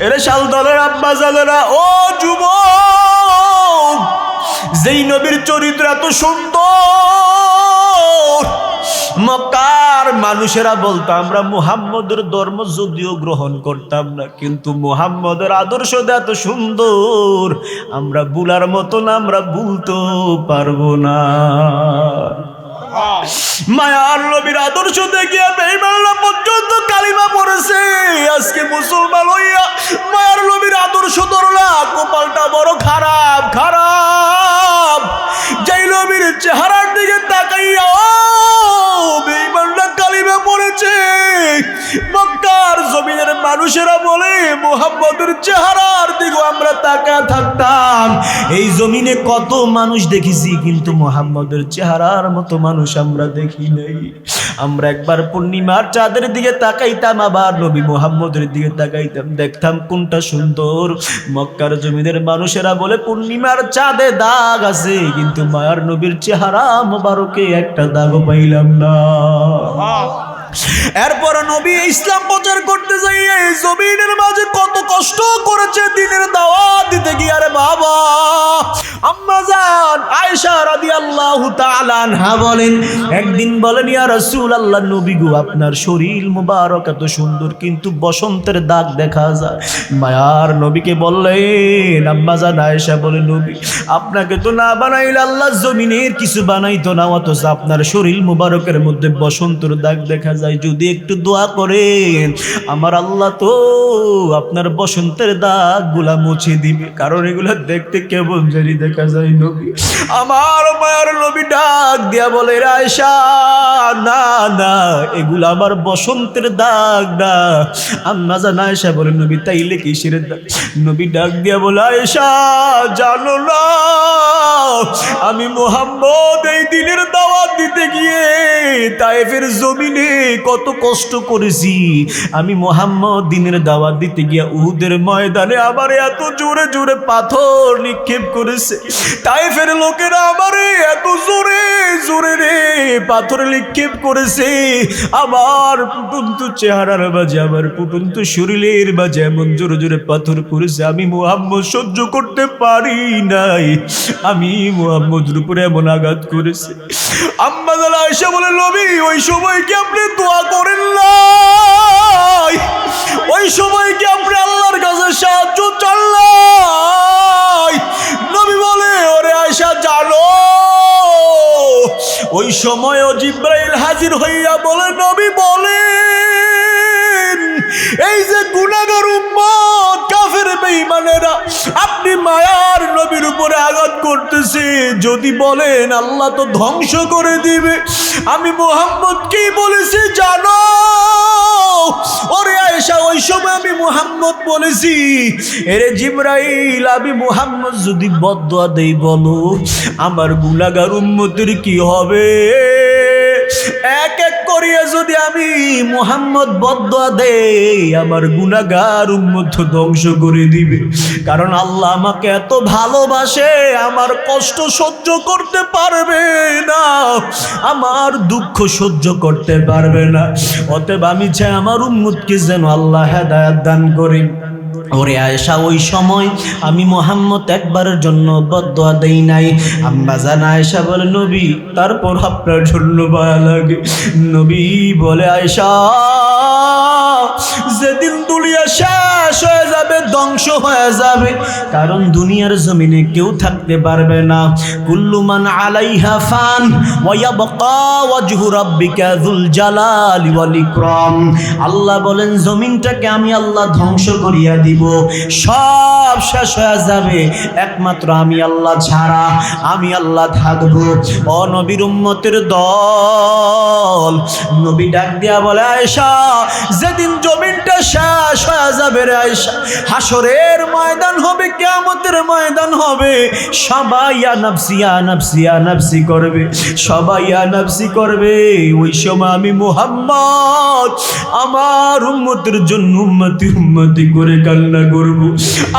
এরে শাল দলের আব্বা জানেরা, ও যুবক, যেই নবীর চরিত্র এত সুন্দর, মক্কার মানুষেরা বলতো আমরা মুহাম্মদের ধর্ম যদিও গ্রহণ করতাম না, কিন্তু মুহাম্মদের আদর্শ এত সুন্দর, আমরা ভুলার মতন আমরা ভুলতে পারবো না। মায়ার নবীর আদর্শ দেখিয়া বেঈমানরা পর্যন্ত কালিমা পড়েছে। আজকে মুসলমান হইয়া মায়ার নবীর আদর্শ ধরলা, কপালটা বড় খারাপ খারাপ। যেই নবীর চেহারার দিকে তাকাইয়া বেঈমানরা কালিমা পড়েছে, মক্কার জমিনের মানুষেরা বলে মুহাম্মদের চেহারার দিকে আমরা তাকা থাকতাম, এই জমিনে কত মানুষ দেখেছি, কিন্তু মুহাম্মদের চেহারার মতো মানুষ আমরা দেখি নাই। আমরা একবার পূর্ণিমার চাঁদের দিকে তাকাইতাম, আবার নবী মুহাম্মদের দিকে তাকাইতাম, দেখতাম কোনটা সুন্দর। মক্কার জমিনের মানুষেরা বলে পূর্ণিমার চাঁদে দাগ আছে, কিন্তু মায়ার নবীর চেহারা মোবারকে একটা দাগও পাইলাম না। এরপর নবী ইসলাম প্রচার করতে যাই এই জমিনের মাঝে কত কষ্ট করেছে দিনের দাওয়াত দিতে গিয়ে। আরে বাবা, আম্মা জান আয়েশা রাদিয়াল্লাহু তাআলা আনহা বলেন, একদিন বলেন ইয়া রাসূলুল্লাহ, নবী গো আপনার শরীর মুবারক এত সুন্দর, কিন্তু বসন্তের দাগ দেখা যায়। মায়ার নবীকে বললেন, আম্মা জান আয়েশা বলে, নবী আপনাকে তো না বানাইলে আল্লাহ জমিনের কিছু বানাইতো না, অথচ আপনার শরীর মুবারকের মধ্যে বসন্তের দাগ দেখা যায়। যদি একটু দোয়া করেন আমার আল্লাহ তো আপনার বসন্তের দাগগুলা মুছে দিবে, কারণ এগুলা দেখতে কেমন জানি দেখা যায়। নবী আমার মায়ের নবী ডাক দিয়া বলে, আয়েশা না না, এগুলা আমার বসন্তের দাগ না। আম্মা জান আয়েশা বলে, নবী তাইলে কিসের দাগ? নবী ডাক দিয়া বলে, আয়েশা জানো না আমি মুহাম্মদ এই দিনের দাওয়াত দিতে গিয়ে তায়েফের জমিনে কত কষ্ট করেছি। আমি মুহাম্মদ দিনের দাওয়াত দিতে গিয়ে উহুদের ময়দানে আবার এত জোরে জোরে পাথর নিক্ষেপ করেছে। তায়েফের লোকেরা আমারে এত জোরে জোরে রে পাথর নিক্ষেপ করেছে, আমার পুটন্ত চেহারার মাঝে, আমার পুটন্ত শরীরের মাঝে এমন জোরে জোরে পাথর করেছে, আমি মুহাম্মদ সহ্য করতে পারি নাই। আমি মুহাম্মদের উপরে এমন আঘাত করেছে। আম্মা জান আয়েশা বলে, নবী ওই সময় কি আপনি দোয়া করেন নাই? ওই সময় কি আপনি আল্লাহর কাছে সাহায্য চান নাই? নবী বলে, ওরে আয়েশা জানো ওই সময়ও জিবরাইল হাজির হইয়া বলে, নবী বলেন এই যে গুনাহগার উম্মত কাফের বেঈমানেরা আপনি মায়ার নবীর উপরে আঘাত করতেছে, যদি বলেন আল্লাহ তো ধ্বংস করে দিবে। আমি মুহাম্মদ কি বলেছি জানো? ওরে আয়েশা ওই সময় আমি মুহাম্মদ বলেছি, এরে জিবরাইল আমি মুহাম্মদ যদি বদদুয়া দেই বলো আমার গুনাহগার উম্মতের কি হবে? এক এক করিয়া যদি আমি মুহাম্মদ বদদুয়া দেই আমার গুনাহগার উম্মত ধ্বংস করে দিবে, কারণ আল্লাহ আমাকে এত ভালোবাসে, আমার কষ্ট সহ্য করতে পারবে না, আমার দুঃখ সহ্য করতে পারবে না। অতএব আমি চাই আমার উম্মতকে যেন আল্লাহ হেদায়েত দান করেন। ওরে আয়েশা ওই সময় আমি মুহাম্মদ একবারের জন্য বদদুয়া দেই নাই। আম্মা জান আয়েশা বলে, নবী তারপর আপনার জন্য মায়া লাগে। নবী বলে, আয়েশা যেদিন দুনিয়া শেষ হয়ে যাবে, ধ্বংস হয়ে যাবে, কারণ দুনিয়ার জমিনে কেউ থাকতে পারবে না। কুল্লু মান আলাইহা ফান ওয়া ইয়াবকা ওয়াজহু রাব্বিকা যুল জালালি ওয়াল ইকরাম। আল্লাহ বলেন জমিনটাকে আমি আল্লাহ ধ্বংস করিয়া দিব, সব শেষ হয়ে যাবে, একমাত্র আমি আল্লাহ ছাড়া আমি আল্লাহ থাকবো। ও নবীর উম্মতের দল, নবী ডাক দিয়া বলে, আয়েশা যেদিন জমিনটা শেষ হয়ে যাবে রে আয়েশা, হাসরের ময়দান হবে, কিয়ামতের ময়দান হবে, সবাই ইয়া নাফসি ইয়া নাফসি ইয়া নাফসি করবে, সবাই ইয়া নাফসি করবে। ওই সময় আমি মুহাম্মদ আমার উম্মতের জন্য উম্মতি উম্মতি করে কান্না করব।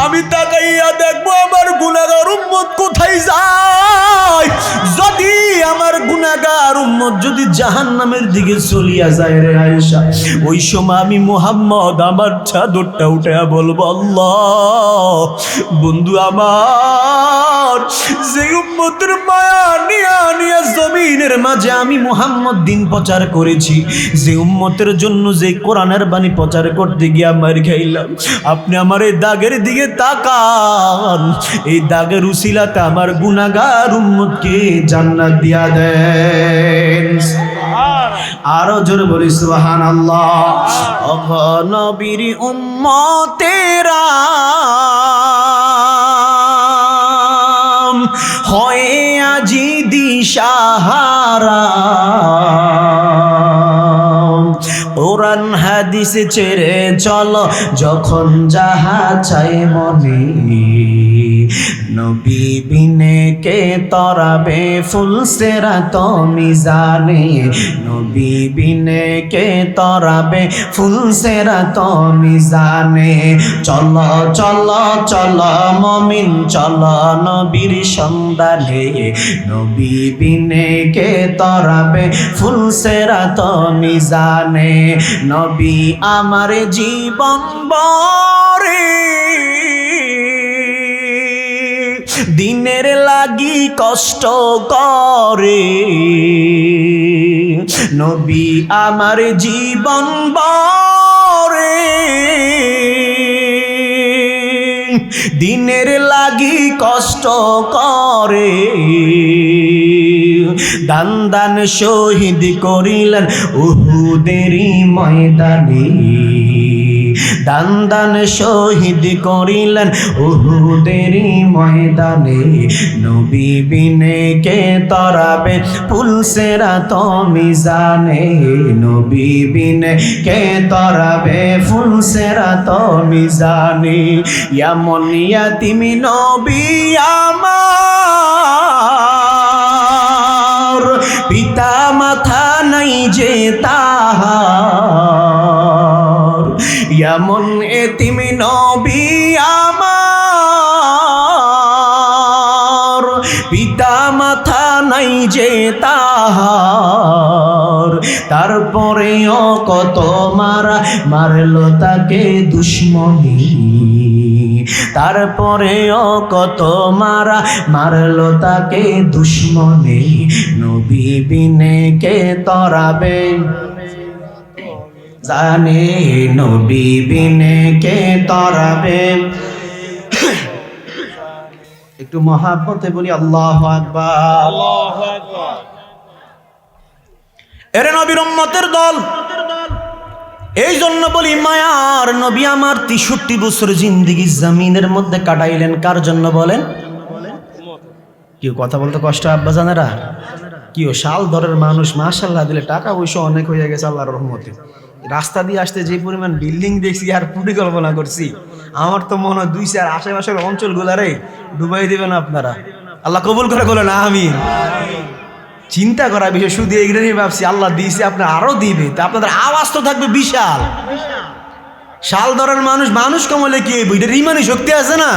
আমি তাকাইয়া দেখবো আমার গুনাহগার উম্মত কোথায় যায়। যদি আমার গুনাহগার উম্মত যদি জাহান্নামের দিকে চলিয়া যায় রে আয়েশা, ওই সময় আমি মুহাম্মদ আমার চাদরটা উঠায়া বলবো, আল্লাহ বন্ধু আমার যে উম্মতের মায়া নিয়া নিয়া জমিনের মাঝে আমি মুহাম্মদ দিন প্রচার করেছি, যে উম্মতের জন্য যে কোরআনের বাণী প্রচার করতে গিয়ে মার খাইলাম, আপনি আমার এই দাগের দিকে তাকান, এই দাগের উসিলাতে আমার গুনাহগার উম্মতকে জান্নাত দিয়া দেন। আরো জোরে বলি সুবহানাল্লাহ। নবীর উম্মতেরা হয়ে আজি দিশাহারা, ওরা কোরআন হাদিস ছেড়ে চলো যখন যাহা চাই মনে, নবী বিনে কে তরাবে ফুল সিরাত মিজানে, নবী বিনে কে তরাবে ফুল সিরাত মিজানে। চলো চলো চলো মুমিন চলো নবীর সন্ধানে, নবী বিনে কে তরাবে ফুল সিরাত মিজানে। নবী আমার জীবন বরে দিনের লাগি কষ্ট করে, নবী আমার জীবন বরে দিনের লাগি কষ্ট করে। দান দান শহীদ করিলেন উহুদেরই ময়দানে, দান দান শহীদ করিলেন উহুদেরই ময়দানে, নবী বিনে কে তরাবে ফুল সিরাত মিজানে, নবী বিনে কে তরাবে ফুল সিরাত মিজানে। এমন ইয়াতিম নবী আমার, পিতা মাতা নাই যে তাহার, এমন এতিম নবী আমার, পিতা মাতা নাই যে তাহার, তারপরেও কত মারা মারলো তাকে দুশ্মনী, তারপরেও কত মারা মারলো তাকে দুশ্মনী, নবী বিনে কে তরাবে জানে, নবী বিনে কে তরাবে। একটু মহাব্বতে বলি আল্লাহু আকবার, আল্লাহু আকবার। এরে নবীর উম্মতের দল, এই জন্য বলি মায়ার নবী আমার 63 বছর জিন্দেগি জমিনের মধ্যে কাটাইলেন কার জন্য বলেন? কেউ কথা বলতে কষ্ট আব্বা জানেরা, কেউ শাল দরের মানুষ মাশাআল্লাহ দিলে টাকা পয়সা অনেক হয়ে গেছে আল্লাহর রহমতে। রাস্তা দিয়ে আসতে যে পরিমাণ বিল্ডিং দেখছি আর পরিকল্পনা করছি, আমার তো মনে হয় 2-4 আশেপাশের অঞ্চলগুলারে ডুবাই দিবেন আপনারা। আল্লাহ কবুল করে বলেন আমিন। চিন্তা করা বিষয়, শুধু এগুলো নিয়ে ভাবছি আল্লাহ দিয়েছে আপনার আরো দিবে, তা আপনাদের আওয়াজ তো থাকবে বিশাল। শাল ধরার মানুষ মানুষ কমলে কি এটার ইমানি শক্তি আছে না?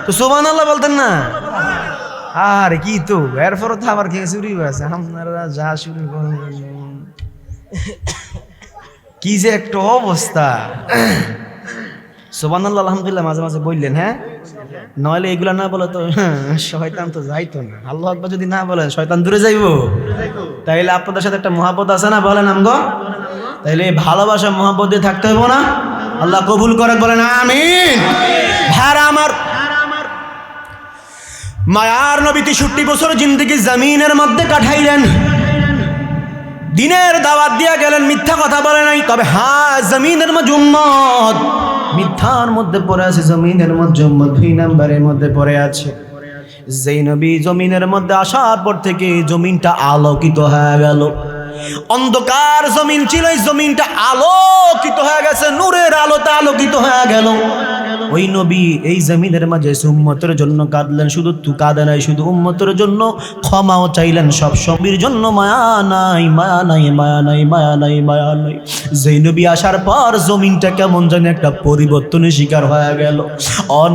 তো সুবহানাল্লাহ বলতেন না? আর কি তো এরপর তো আবার কে চুরি হয়েছে, আপনারা যা শুরু করেন কি যে একটা অবস্থা। সুবহানাল্লাহ আলহামদুলিল্লাহ মাঝে মাঝে বললেন, হ্যাঁ, নইলে এগুলা না বলে তো শয়তান তো যাইতো না। আল্লাহু আকবার যদি না বলেন শয়তান দূরে যাইবো। তাইলে আপনাদের সাথে একটা মহব্বত আছে না বলেন আমগো? তাইলে ভালোবাসা মহব্বত দিয়ে থাকতে হবে না? আল্লাহ কবুল করে বলেন আমিন। ভাইরা আমার, মায়ার নবী 63 বছর জিন্দেগি জমিনের মধ্যে কাটাইলেন, দিনের দাওয়াত দিয়া গেলেন, মিথ্যা কথা বলে নাই। তবে হ্যাঁ, জমিনের মধ্যে উম্মত মিথ্যার মধ্যে পড়ে আছে, জমিনের মধ্যে উম্মত 2 নম্বরের মধ্যে পড়ে আছে। যেই নবী জমিনের মধ্যে আসার পর থেকে জমিনটা আলোকিত হয়ে গেল। অন্ধকার জমিন ছিল, এই জমিনটা আলোকিত হয়ে গেছে, নূরের আলোতে আলোকিত হয়ে গেল। ওই নবী এই জমিনের মাঝে উম্মতের জন্য কাঁদলেন, শুধু তু কাঁদে নাই, শুধু উম্মতের জন্য ক্ষমাও চাইলেন। সব সবির জন্য মায়া নাই, মায়া নাই, মায়া নাই, মায়া নাই, মায়া নাই। যেই নবী আসার পর জমিনটা কেমন জানি একটা পরিবর্তনের শিকার হয়ে গেল।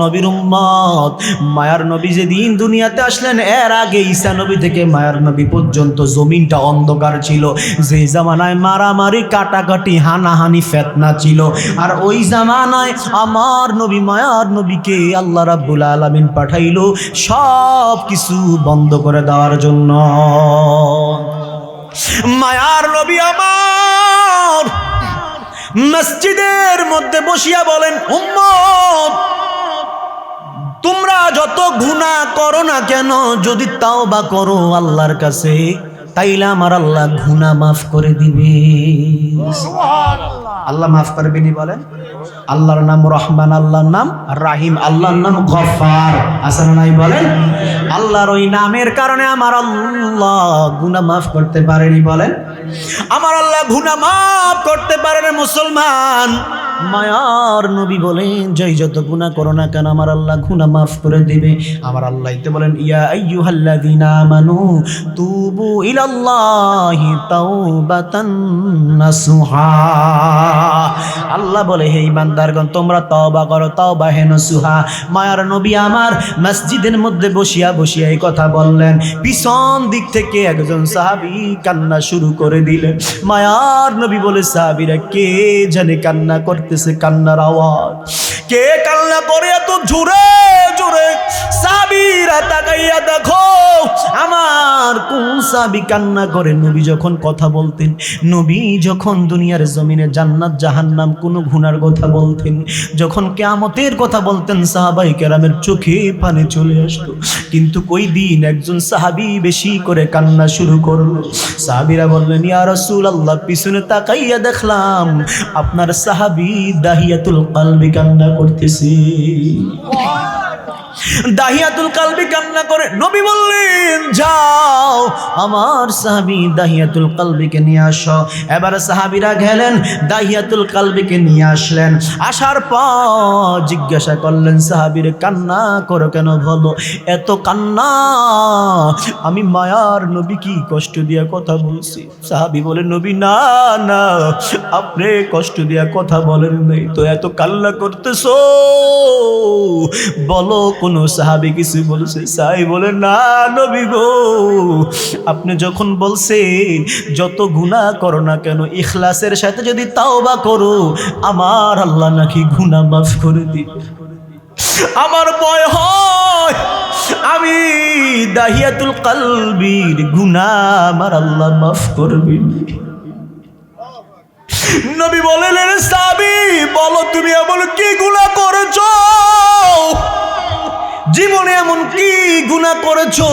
নবীর উম্মত, মায়ার নবী যেদিন দুনিয়াতে আসলেন, এর আগে ঈসা নবী থেকে মায়ার নবী পর্যন্ত জমিনটা অন্ধকার ছিল। যে জামানায় মারামারি, কাটাকাটি, হানাহানি, ফিতনা ছিল। আর ওই জামানায় আমার নবী মায়ার নবীকে আল্লাহ রাব্বুল আলামিন পাঠাইলো সব কিছু বন্ধ করে দেওয়ার জন্য। মায়ার নবী আমার মসজিদের মধ্যে বসিয়া বলেন, উম্মত তোমরা যত গুনাহ করো না কেন, যদি তাওবা করো আল্লাহর কাছে, তাইলে আমার আল্লাহ গুনাহ মাফ করে দিবে। আল্লাহ মাফ করবেনি বলেন? আল্লাহর নাম রহমান, আল্লাহর নাম রাহিম, আল্লাহর নাম গফফার, আছে না নাই বলেন? আল্লাহর ওই নামের কারণে আমার আল্লাহ গুনাহ মাফ করতে পারেনি বলেন? আমার আল্লাহ গুনাহ মাফ করতে পারেন মুসলমান। মায়ার নবী বলেন, যেই যত গুনাহ করো না কেন আমার আল্লাহ গুনাহ মাফ করে দিবে। আমার আল্লাহ তো বলেন, ইয়া আইয়ুহাল্লাযীনা আমানু তুবু ইলাল্লাহি তাওবাতান নাসুহা। আল্লাহ বলে, হে ইমানদারগণ তোমরা তওবা করো, তওবা হে নসুহা। মায়ার নবী আমার মসজিদের মধ্যে বসিয়া বসিয়া এই কথা বললেন। পিছন দিক থেকে একজন সাহাবী কান্না শুরু করে দিলেন। মায়ার নবী বলে, সাহাবীরা কে জানে কান্না করতেছে, কান্নার আওয়াজ কে কান্না করে এত জোরে জোরে? সাহাবীরা তাকাইয়া দেখো আমার কোন সাহাবী কান্না করে। নবী যখন কথা বলতেন, নবী যখন দুনিয়ার জমিনে জান্নাত জাহান্নাম কোন গুনার কথা বলতেন, যখন কিয়ামতের কথা বলতেন, সাহাবায়ে কেরামের চোখে পানি চলে আসতো। কিন্তু কই দিন একজন সাহাবী বেশি করে কান্না শুরু করলো। সাহাবীরা বললেন, ইয়া রাসূলুল্লাহ পিছনে তাকাইয়া দেখলাম আপনার সাহাবী দাহিয়াতুল কলবি কান্না করতেছে। দাহিয়াতুল কলবি কান্না করে। নবী বললেন, যাও আমার সাহাবী দাহিয়াতুল কলবিকে নিয়ে আসো। এবার সাহাবীরা গেলেন, দাহিয়াতুল কলবিকে নিয়ে আসলেন। আসার পর জিজ্ঞাসা করলেন, সাহাবীর কান্না করো কেন বলো? এত কান্না, আমি মায়ার নবী কি কষ্ট দিয়া কথা বলছি? সাহাবী বলে, নবী না না, আপনি কষ্ট দিয়া কথা বলেন নাই তো এত কান্না করতেছো, বলো কোন সাহাবী কিছু বলছে? সাহাবী বলে, না নবী গো, আপনি যখন বলছেন যত গুনাহ করো না কেন ইখলাসের সাথে যদি তাওবা করো আমার আল্লাহ নাকি গুনাহ মাফ করে দিবে। আমার ভয় হয় আমি দাহিয়াতুল কলবির গুনাহ আমার আল্লাহ মাফ করবেন। নবী বললেন, সাহাবী বলো তুমি এমন কি গুনাহ করেছো? জীবনে এমন কি গুনাহ করেছো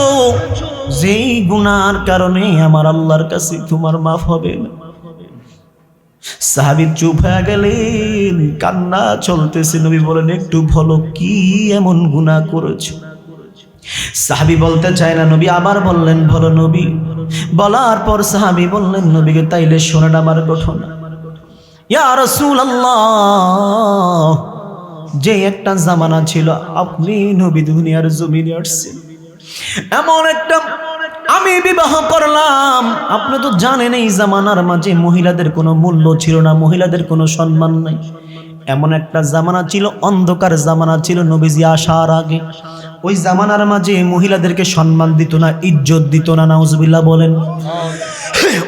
যেই গুনার কারণে আমার আল্লাহর কাছে তোমার মাফ হবে না? সাহাবী চুপ হয়ে গেলেন, কান্না চলতেছে। নবী বলেন, একটু বলো কি এমন গুনাহ করেছো? সাহাবী বলতে চায় না। নবী আবার বললেন, বলো নবী। বলার পর সাহাবী বললেন, নবীকে তাইলে শোনেন আমার ঘটনা। ইয়া রাসূলুল্লাহ, যে একটা জামানা ছিল আপনি নবী দুনিয়ার জমিনে আসছেন, এমন একটা আমি বিবাহ করলাম। আপনি তো জানেন এই জামানার মাঝে মহিলাদের কোনো মূল্য ছিল না, মহিলাদের কোনো সম্মান নাই। এমন একটা জামানা ছিল, অন্ধকার জামানা ছিল নবীজি আসার আগে। ওই জামানার মাঝে মহিলাদেরকে সম্মান দিত না, ইজ্জত দিত না। নাউজুবিল্লাহ বলেন।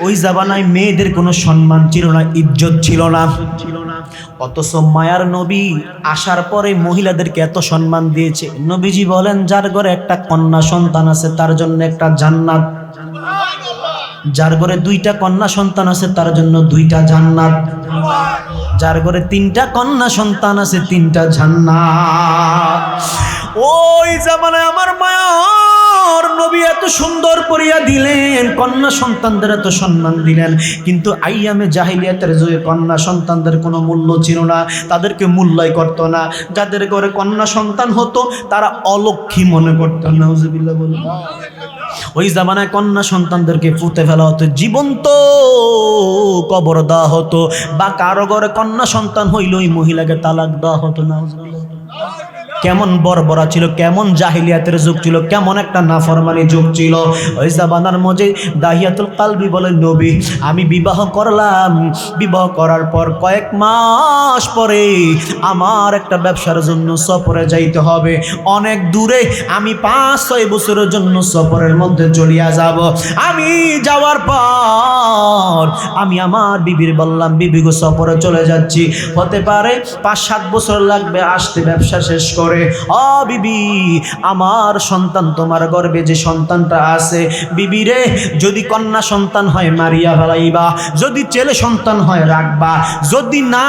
ওই জামানায় মেয়েদের কোনো সম্মান ছিল না, ইজ্জত ছিল না। অথচ মায়ার নবী আসার পরে মহিলাদেরকে এত সম্মান দিয়েছে। নবীজি বলেন, যার ঘরে একটা কন্যা সন্তান আছে তার জন্য একটা জান্নাত, যার ঘরে দুইটা কন্যা সন্তান আছে তার জন্য দুইটা জান্নাত, যার ঘরে তিনটা কন্যা সন্তান আছে তিনটা জান্নাত। ওই জামানায় আমার মায়ার নবী এত সুন্দর করিয়া দিলেন, কন্যা সন্তানদের এত সম্মান দিলেন। কিন্তু আইয়ামে জাহিলিয়াতের যুগে কন্যা সন্তানদের কোনো মূল্য ছিল না, তাদেরকে মূল্যায় করতো না। যাদের ঘরে কন্যা সন্তান হতো তারা অলক্ষী মনে করতো। নাউজুবিল্লাহ বলুন। ওই জামানায় কন্যা সন্তানদেরকে পুঁতে ফেলা হতো, জীবন্ত কবর দেওয়া হতো, বা কারো ঘরে কন্যা সন্তান হইল ওই মহিলাকে তালাক দেওয়া হতো। নাউজুবিল্লাহ। কেমন বর্বরা ছিল, কেমন জাহিলিয়াতের যুগ ছিল, কেমন একটা নাফরমানি যুগ ছিল। ওই জামানার মধ্যে দাহিয়াতুল কলবি বলে, নবী আমি বিবাহ করলাম, বিবাহ করার পর কয়েক মাস পরে আমার একটা ব্যবসার জন্য সফরে যাইতে হবে অনেক দূরে। আমি 5-6 বছরের জন্য সফরের মধ্যে চলিয়া যাব। আমি যাওয়ার পর আমি আমার বিবির বললাম, বিবি গো সফরে চলে যাচ্ছি, হতে পারে 5-7 বছর লাগবে আসতে ব্যবসা শেষ করে। ও বিবি, আমার সন্তান তোমার গর্ভে যে সন্তানটা আছে, বিবি রে যদি কন্যা সন্তান হয় মারিয়া ফেলাইবা, যদি ছেলে সন্তান হয় রাখবা, যদি না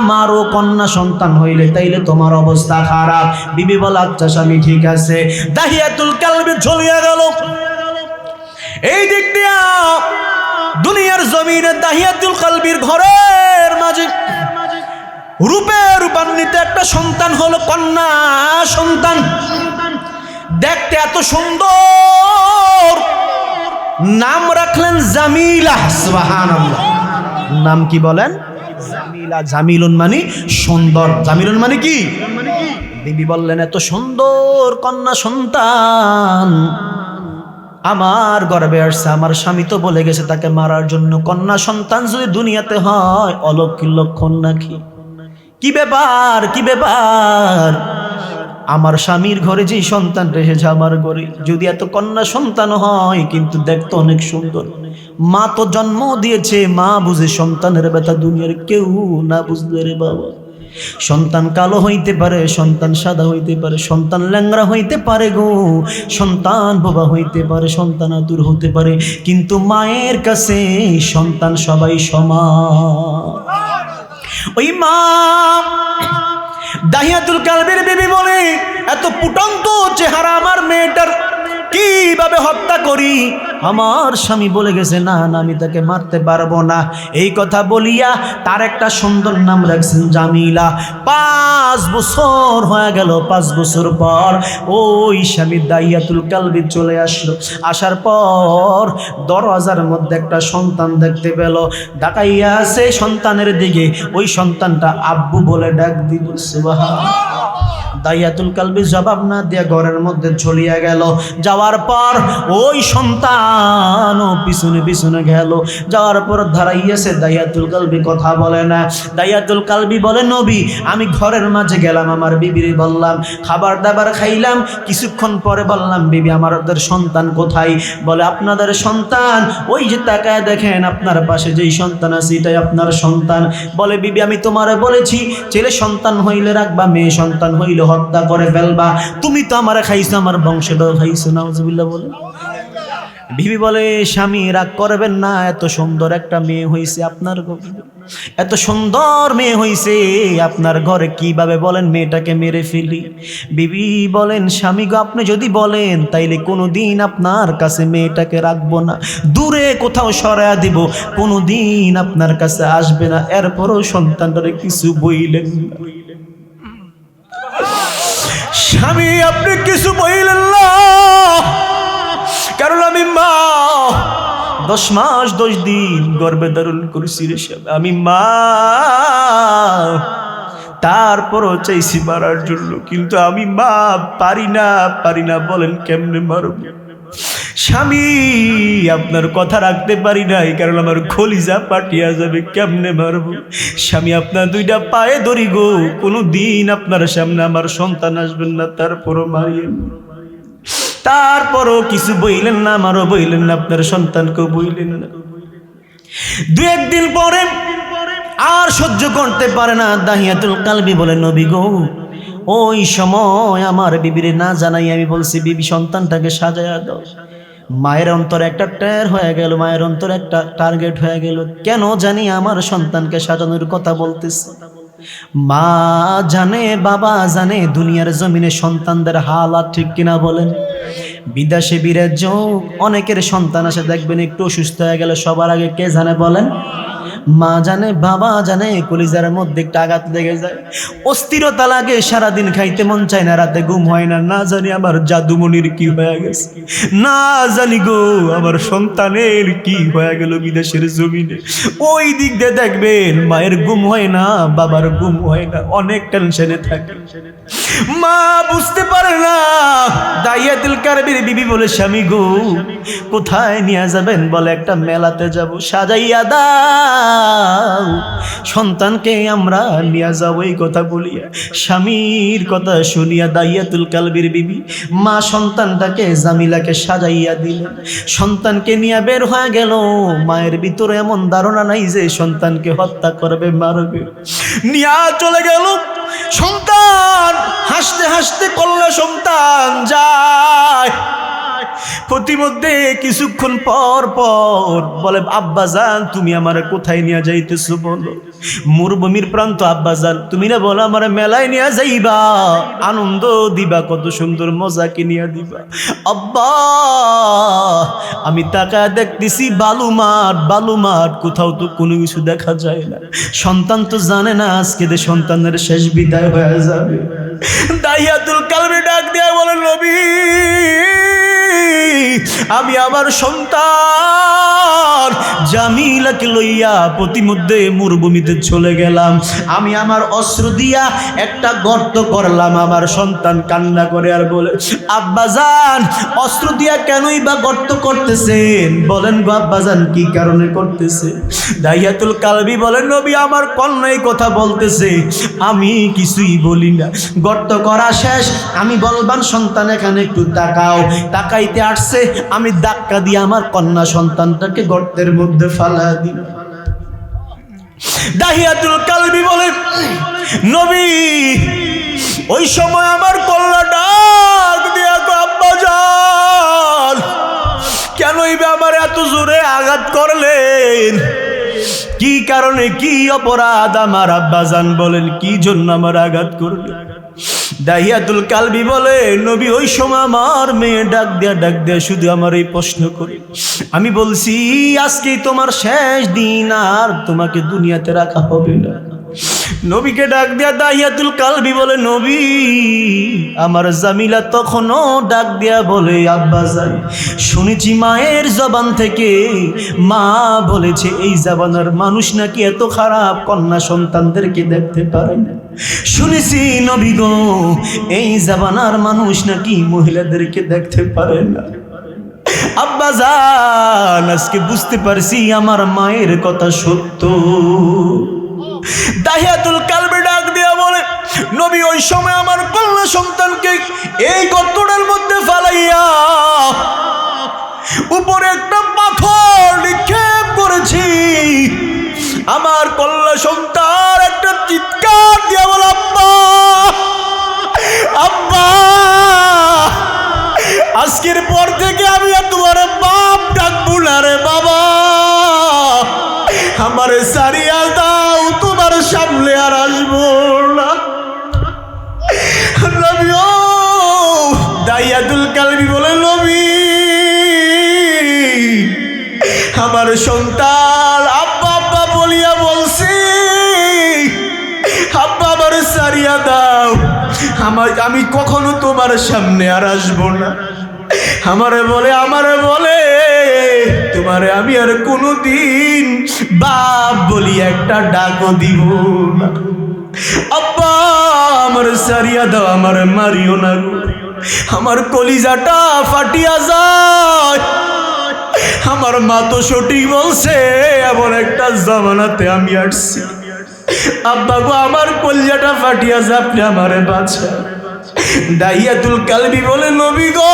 মারো কন্যা সন্তান হইলে তাইলে তোমার অবস্থা খারাপ। বিবি বলে, আচ্ছা স্বামী ঠিক আছে। দাহিয়াতুল কলবি চলিয়া গেল। এই দিক দিয়া দুনিয়ার জমিনে দাহিয়াতুল কালবির ঘরের মাঝে রূপে রূপান্বিত একটা সন্তান হলো, কন্যা সন্তান। দেখতে এত সুন্দর, নাম রাখলেন জামিলা। সুবহানাল্লাহ। নাম কি বলেন? জামিলা। জামিলুন মানে সুন্দর। জামিলুন মানে কি? বিবি বললেন এত সুন্দর কন্যা সন্তান আমার গর্ভে আসছে, আমার স্বামী তো বলে গেছে তাকে মারার জন্য। কন্যা সন্তান যদি দুনিয়াতে হয় অলৌকিক লক্ষণ নাকি? কি ব্যাপার, কি ব্যাপার? আমার স্বামীর ঘরে যে সন্তান এসেছে আমার ঘরে, যদি এত কন্যা সন্তান হয় কিন্তু দেখতে অনেক সুন্দর, মা তো জন্ম দিয়েছে, মা বুঝে সন্তানের ব্যথা দুনিয়ার কেউ না বুঝলে রে বাবা। সন্তান কালো হইতে পারে, সন্তান সাদা হইতে পারে, সন্তান ল্যাংড়া হইতে পারে গো, সন্তান বোবা হইতে পারে, সন্তান আতুর হতে পারে, কিন্তু মায়ের কাছে সন্তান সবাই সমান। ওই মা দাহিয়াতুল কালবির বিবি বলে এত ফুটন্ত চেহারা আমার মেয়েটার কিভাবে হত্যা করি? আমার স্বামী বলে গেছে না না আমি তাকে মারতে পারবো না। এই কথা বলিয়া তার একটা সুন্দর নাম রাখছেন জামিলা। 5 বছর হয়ে গেল। 5 বছর পর ওই স্বামী দাহিয়াতুল কালবি চলে আসলো। আসার পর দরজার মধ্যে একটা সন্তান দেখতে পেল, ডাকাইয়া আছে সন্তানের দিকে। ওই সন্তানটা আব্বু বলে ডাক দিল। সুবহানাল্লাহ। দাহিয়াতুল কালবি জবাব না দিয়া ঘরের মধ্যে চলিয়া গেল। যাওয়ার পর ওই সন্তান পিছনে পিছনে গেল। যাওয়ার পর দাঁড়াইয়াছে, দাহিয়াতুল কালবি কথা বলে না। দাহিয়াতুল কালবি বলে নবী আমি ঘরের মাঝে গেলাম, আমার বিবিরে বললাম খাবার দাবার খাইলাম, কিছুক্ষণ পরে বললাম বিবি আমাদের সন্তান কোথায়? বলে আপনাদের সন্তান ওই যে তাকায় দেখেন আপনার পাশে যেই সন্তান আছে এটাই আপনার সন্তান। বলে বিবি আমি তোমারে বলেছি ছেলে সন্তান হইলে রাখবা, মেয়ে সন্তান হইলে হত্যা করে ফেলবা, তুমি তো আমারে খাইছো, আমার বংশধর খাইছো। নাউজুবিল্লাহ বলে। বিবি বলে স্বামী রাগ করবেন না, এত সুন্দর একটা মেয়ে হইছে আপনার ঘরে, এত সুন্দর মেয়ে হইছে আপনার ঘরে, কিভাবে বলেন মেয়েটাকে মেরে ফেলি? বিবি বলেন স্বামী গো আপনি যদি বলেন তাইলে কোনোদিন আপনার কাছে মেয়েটাকে রাখবো না, দূরে কোথাও সরায়া দিব, কোনোদিন আপনার কাছে আসবে না। এরপরও সন্তানটারে কিছু বইলেন না। স্বামী আপনি কিছু বইলেন না, কারণ আমি মা 10 মাস 10 দিন গর্ভে ধারণ করেছি রে স্বামী, আমি মা। তারপরও চাইছি মারার জন্য, কিন্তু আমি মা পারি না। বলেন কেমনে মারব? স্বামী আপনার কথা রাখতে পারি নাই, কারণ আমার খলিজা পাটিয়া যাবে, কেমনে মারব? স্বামী আপনার 2টা পায়ে ধরি গো, কোনো দিন আপনার সামনে আমার সন্তান আসবেন না, তারপরও মারিয়েন। তারপরও কিছু বইলেন না, আমারও বইলেন না, আপনার সন্তানকেও বইলেন না। 2-1 দিন পরে আর সহ্য করতে পারে না, দাহিয়াতুল কালবি বলে নবী গো ওই সময় আমার বিবিরে না জানাই আমি বলছি বিবি সন্তানটাকে সাজায়া দাও। মায়ের অন্তর একটা টের হয়ে গেল, মায়ের অন্তর একটা টার্গেট হয়ে গেল, কেন জানি আমার সন্তানকে সাজানোর কথা বলতেছে। মা জানে বাবা জানে দুনিয়ার জমিনে সন্তানদের হালাত ঠিক কিনা বলেন? বিদেশে বিরাজ অনেকের সন্তান আসে দেখবেন একটু অসুস্থ হয়ে গেলে সবার আগে কে জানে বলেন? মা জানে বাবা জানে, কলিজার মধ্যে একটা আঘাত লেগে যায়, অস্থিরতা লাগে, সারাদিন খাইতে মন চায় না, রাতে ঘুম হয় না, না জানি আমার জাদুমণির কি হয়ে গেছে, না জানি গো আমার সন্তানের কি হয়ে গেল বিদেশের জমিনে। ওই দিক দিয়ে দেখবেন মায়ের ঘুম হয় না, বাবার ঘুম হয় না, অনেক টেনশনে থাকে, মা বুঝতে পারে না। দাহিয়াতুল কালবির বিবি বলে স্বামী গো কোথায় নিয়ে যাবেন? বলে একটা মেলাতে যাব, সাজাইয়া দাও, সন্তানকে আমরা নিয়ে যাবো। এই কথা বলিয়া স্বামীর কথা শুনিয়া দাহিয়াতুল কালবির বিবি মা সন্তানটাকে জামিলাকে সাজাইয়া দিলেন। সন্তানকে নিয়ে বের হয়ে গেল, মায়ের ভিতরে এমন ধারণা নাই যে সন্তানকে হত্যা করবে, মারবে, নিয়ে চলে গেল। সন্তান হাসতে হাসতে কল্লা সন্তান যায়, প্রতিমধ্যে কিছুক্ষণ পর পর বলে আব্বাজান তুমি আমারে কোথায় নিয়ে যাইতেছো বলো। মরুভূমির প্রান্ত আব্বাজান, তুমি না বলো আমার মেলায় নিয়ে যাইবা, আনন্দ দিবা, কত সুন্দর মজা কিনিয়া দিবা। আব্বা আমি তাকায় দেখতেছি বালু মাঠ, কোথাও তো কোনো কিছু দেখা যায় না। সন্তান তো জানে না আজকে যে সন্তানের শেষ বিদায় হয়ে যাবে। দাহিয়াতুল কালবি ডাক দিয়া বলে নবী আমি আমার সন্তান জামিলাকে লইয়া প্রতিমধ্যে মরুভূমিতে চলে গেলাম। আমি আমার অস্ত্র দিয়া একটা গর্ত করলাম। আমার সন্তান কান্না করে আর বলে আব্বাজান অস্ত্র দিয়া কেনই বা গর্ত করতেছেন? বলেন গো আব্বাজান কি কারণে করতেছে? দাহিয়াতুল কালবি বলেন নবী আমার কন্যাই কথা বলতেছে, আমি কিছুই বলি না। গর্ত করা শেষ, আমি বলবান সন্তান এখানে একটু তাকাও। তাকাইতে আসছে, আমি ধাক্কা দিয়ে আমার কন্যা সন্তানটাকে গর্তের মধ্যে ফালা দিই। দাহিয়াতুল কালবি বলে নবী ওই সময় আমার কন্যা ডাক দিয়া আব্বাজান কেনই বা আমার এত জোরে আঘাত করলেন? কি কারণে, কি অপরাধ আমার আব্বাজান বলেন, কি জন্য আমার আঘাত করলেন? দাহিয়াতুল কালবি বলে নবী ওই সময় আমার মেয়ে ডাক দেয়া শুধু আমার এই প্রশ্ন করে, আমি বলছি আজকেই তোমার শেষ দিন, আর তোমাকে দুনিয়াতে রাখা হবে না। নবীকে ডাক দিয়া দাহিয়াতুল কালবি বলে নবী আমার জামিলা তখনও ডাক দিয়া বলে আব্বাজান শুনেছি মায়ের জবান থেকে, মা বলেছে এই জামানার মানুষ নাকি এত খারাপ কন্যা সন্তানদেরকে দেখতে পারে না। শুনেছি নবী গো এই জামানার মানুষ নাকি মহিলাদেরকে দেখতে পারে না। আব্বাজান আজকে বুঝতে পারছি আমার মায়ের কথা সত্য। দাহিয়াতুল কালবি ডাক দিয়া বলে নবী ওই সময় আমার কন্যা সন্তানকে এই গর্তটার মধ্যে ফালাইয়া উপরে একটা পাথর নিক্ষেপ করেছি। আমার কন্যা সন্তান একটা চিৎকার দিয়া বলে আব্বা আব্বা আজকের পর থেকে আমি আর তোমার বাপ ডাকবো না রে বাবা, আমার সারিয়া দাও, তোমার সামনে আর আসবো না। নবী ও দাহিয়াতুল কালবি বলে নবী আমার সন্তান আব্বা আব্বা বলিয়া বলছি, আব্বা আমার সারিয়া দাও, আমি কখনো তোমার সামনে আর আসবো না। আমারে বলে তোমারে আমি আর কোনোদিন বাপ বলি একটা ডাকও দিব না। আব্বা আমার সারিয়া দাও, আমার মারিও না, আমার কলিজাটা ফাটিয়া যায়। আমার মা তো সঠিক বলছে, এমন একটা জামানাতে আমি আসছি। আব্বা গো আমার কলিজাটা ফাটিয়া যায়, আপনি আমারে বাঁচান। দাহিয়াতুল কালবি বলে নবী গো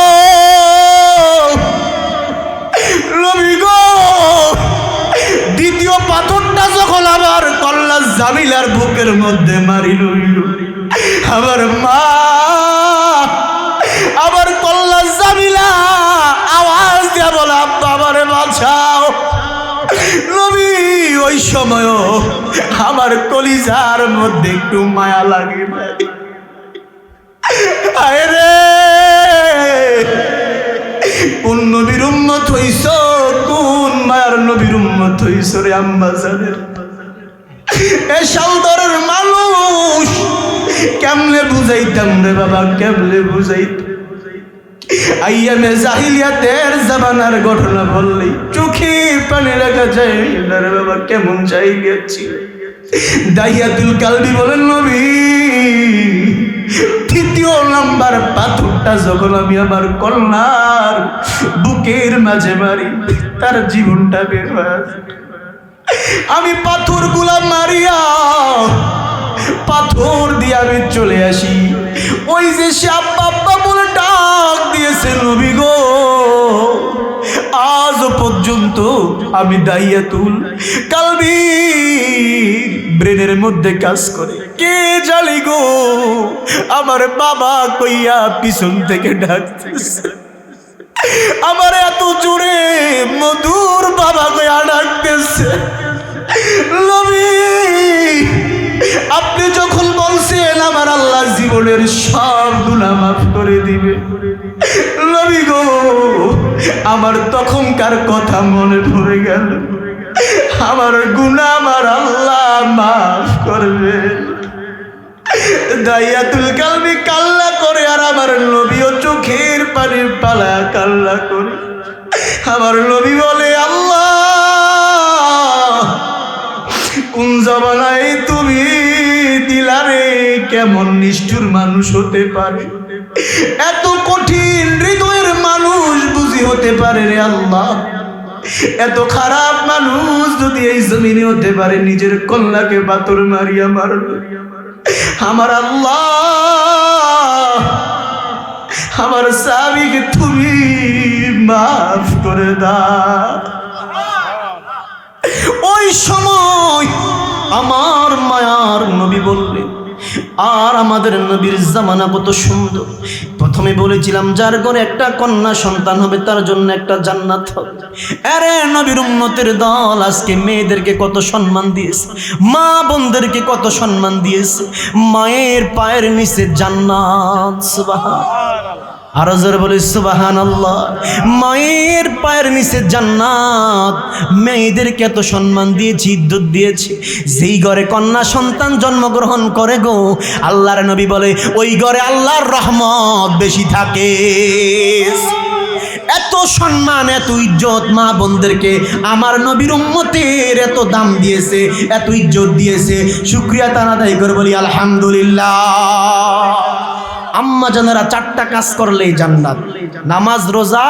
দ্বিতীয় পাথরটা যখন আমার কল্লা জামিলার বুকের মধ্যে মারি লইল, আমার মা আমার কল্লা জামিলা আওয়াজ দিয়া বলে আব্বা আমারে বাঁচাও। নবী ওই সময় আমার কলিজার মধ্যে একটু মায়া লাগে নাই। আরে কোন নবীর উম্মত হইছ, কোন মায়ার নবীর উম্মত হইছ রে আম্বাজানের। এ সালদরের মানুষ কেমনে বুঝাইতাম রে বাবা, কেমনে বুঝাইতাম। আইয়ামে জাহিলিয়াতের জামানার ঘটনা বললেই চোখে পানি রাখা যায় না রে বাবা, কেমন জাহিলিয়াত ছিল। দাহিয়াতুল কালবি বলেন নবী তৃতীয় নাম্বার পাথরটা যখন আমি আমার কন্যার বুকের মাঝে মারি, তার জীবনটা বের হয়। আমি পাথরগুলা মারিয়া পাথর দিয়ে আমি চলে আসি। ওই যে সে আব্বা আব্বা বলে ডাক দিয়েছে নবী গো, আজ পর্যন্ত আমি দাহিয়াতুল কালবি ব্রেনের মধ্যে কাজ করে কে জানি গো আমার বাবা কইয়া পিছন থেকে ডাকতেছে। আমার এত জোরে মধুর বাবা গয়া ডাকতেছে, নবী আপনি যখন বলছেন আমার আল্লাহ জীবনের সব গুনাহ মাফ করে দিবে, নবী গো আমার তখনকার কথা মনে পড়ে গেল, আমার গুনাহ আমার আল্লাহ মাফ করবে। দাইয়াতুল কালবি কাল্লা করে, আর আমার নবীও চোখের পানি পালা কাল্লা করে। আমার নবী বলে, আল্লাহ কোন জমানায় তুমি দিলারে, কেমন নিষ্ঠুর মানুষ হতে পারে, এত কঠিন হৃদয়ের মানুষ বুঝি হতে পারে রে আল্লাহ, এত খারাপ মানুষ যদি এই জমিনে হতে পারে, নিজের কন্যাকে পাথর মারিয়া মারল। আমার আল্লাহ আমার স্বামীকে তুমি মাফ করে দাও। ওই সময় আমার মায়ার নবী বললেন, আর আমাদের নবীর জামানা কত সুন্দর। প্রথমে বলেছিলাম যার ঘরে একটা কন্যা সন্তান হবে তার জন্য একটা জান্নাত হবে। আরে নবীর উম্মতের দল আজকে মেয়েদেরকে কত সম্মান দিয়েছে, মা বোনদেরকে কত সম্মান দিয়েছে, মায়ের পায়ের নিচে জান্নাত। সুবহানাল্লাহ, আরো জোরে বলি সুবহানাল্লাহ। মায়ের পায়ের নিচে জান্নাত, মেয়েদেরকে এত সম্মান দিয়েছি, ইজ্জত দিয়েছি। যেই ঘরে কন্যা সন্তান জন্মগ্রহণ করে গো, আল্লাহর নবী বলে ওই ঘরে আল্লাহর রহমত বেশি থাকে। এত সম্মান এত ইজ্জত মা বোনদেরকে আমার নবীর উম্মতের এত দাম দিয়েছে, এত ইজ্জত দিয়েছে। শুকরিয়া তার আদায় করে বলি আলহামদুলিল্লাহ। আম্মা জানেরা চারটা কাজ করলেই জান্নাত, নামাজ, রোজা,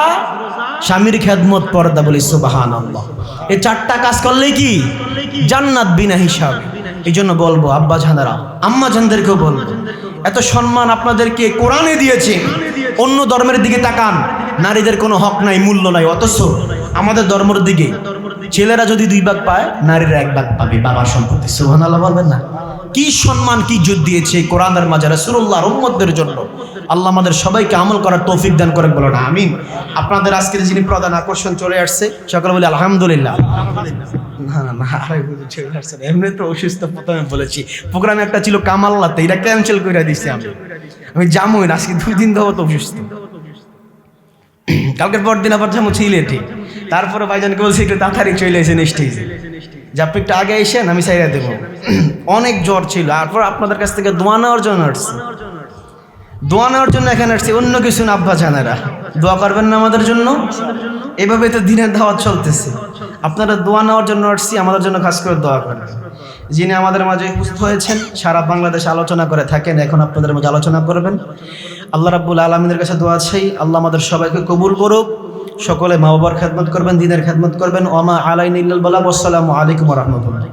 স্বামীর খেদমত, পর্দা। বলি সুবহানাল্লাহ। এই চারটা কাজ করলেই কি জান্নাত বিনা হিসাব। এই জন্য বলবো আব্বা জানেরা, আম্মা জানদেরকেও বলবো, এত সম্মান আপনাদেরকে কোরআনে দিয়েছে। অন্য ধর্মের দিকে তাকান, নারীদের কোনো হক নাই, মূল্য নাই, অথচ আমাদের ধর্মের দিকে ছেলেরা যদি 2 ভাগ পায়, নারীরা 1 ভাগ পাবে বাবার সম্পত্তি। সুবহানাল্লাহ বলবেন না? কি সম্মান, কি ইজ্জত দিয়েছে কোরআনের মাঝে রাসূলুল্লাহর উম্মতদের জন্য। আল্লাহ আমাদের সবাইকে আমল করার তৌফিক দান করেন, বলো না আমিন। আপনাদের আজকের যিনি প্রধান আকর্ষণ চলে আসছে, সকলে বলি আলহামদুলিল্লাহ। এমনি তো অসুস্থ, প্রথমে বলেছি প্রোগ্রামে একটা ছিল কামাল্লাতে, এটা ক্যান্সেল করে দিচ্ছি আমি যাবোই না, আজকে 2 দিন ধরে তো অসুস্থ। কালকের পর দিন আবার যাবো সিলেটে। তারপরে ভাইজানকে বলছি একটু তাড়াতাড়ি চলে এসেন স্টেজে, যে আপনি একটু আগে এসেন, আমি চাইরা দেবো। অনেক জ্বর ছিল, তারপর আপনাদের কাছ থেকে দোয়া নেওয়ার জন্য আসছি, দোয়া নেওয়ার জন্য এখানে আসছি, অন্য কিছু না। আব্বা জানেরা দোয়া করবেন না আমাদের জন্য? এভাবে তো দিনের দাওয়াত চলতেছে। আপনারা দোয়া নেওয়ার জন্য আসছি, আমাদের জন্য খাস করে দোয়া করেন। যিনি আমাদের মাঝে উপস্থিত হয়েছেন, সারা বাংলাদেশে আলোচনা করে থাকেন, এখন আপনাদের মাঝে আলোচনা করবেন। আল্লাহ রাব্বুল আলামিনের কাছে দোয়া চাই, আল্লাহ আমাদের সবাইকে কবুল করুক। সকলে মা বাবার খেদমত করবেন, দিনের খেদমত করবেন। ওমা আলাইনা ইল্লাল বালাগ। আসসালামু আলাইকুম ওয়া রাহমাতুল্লাহ।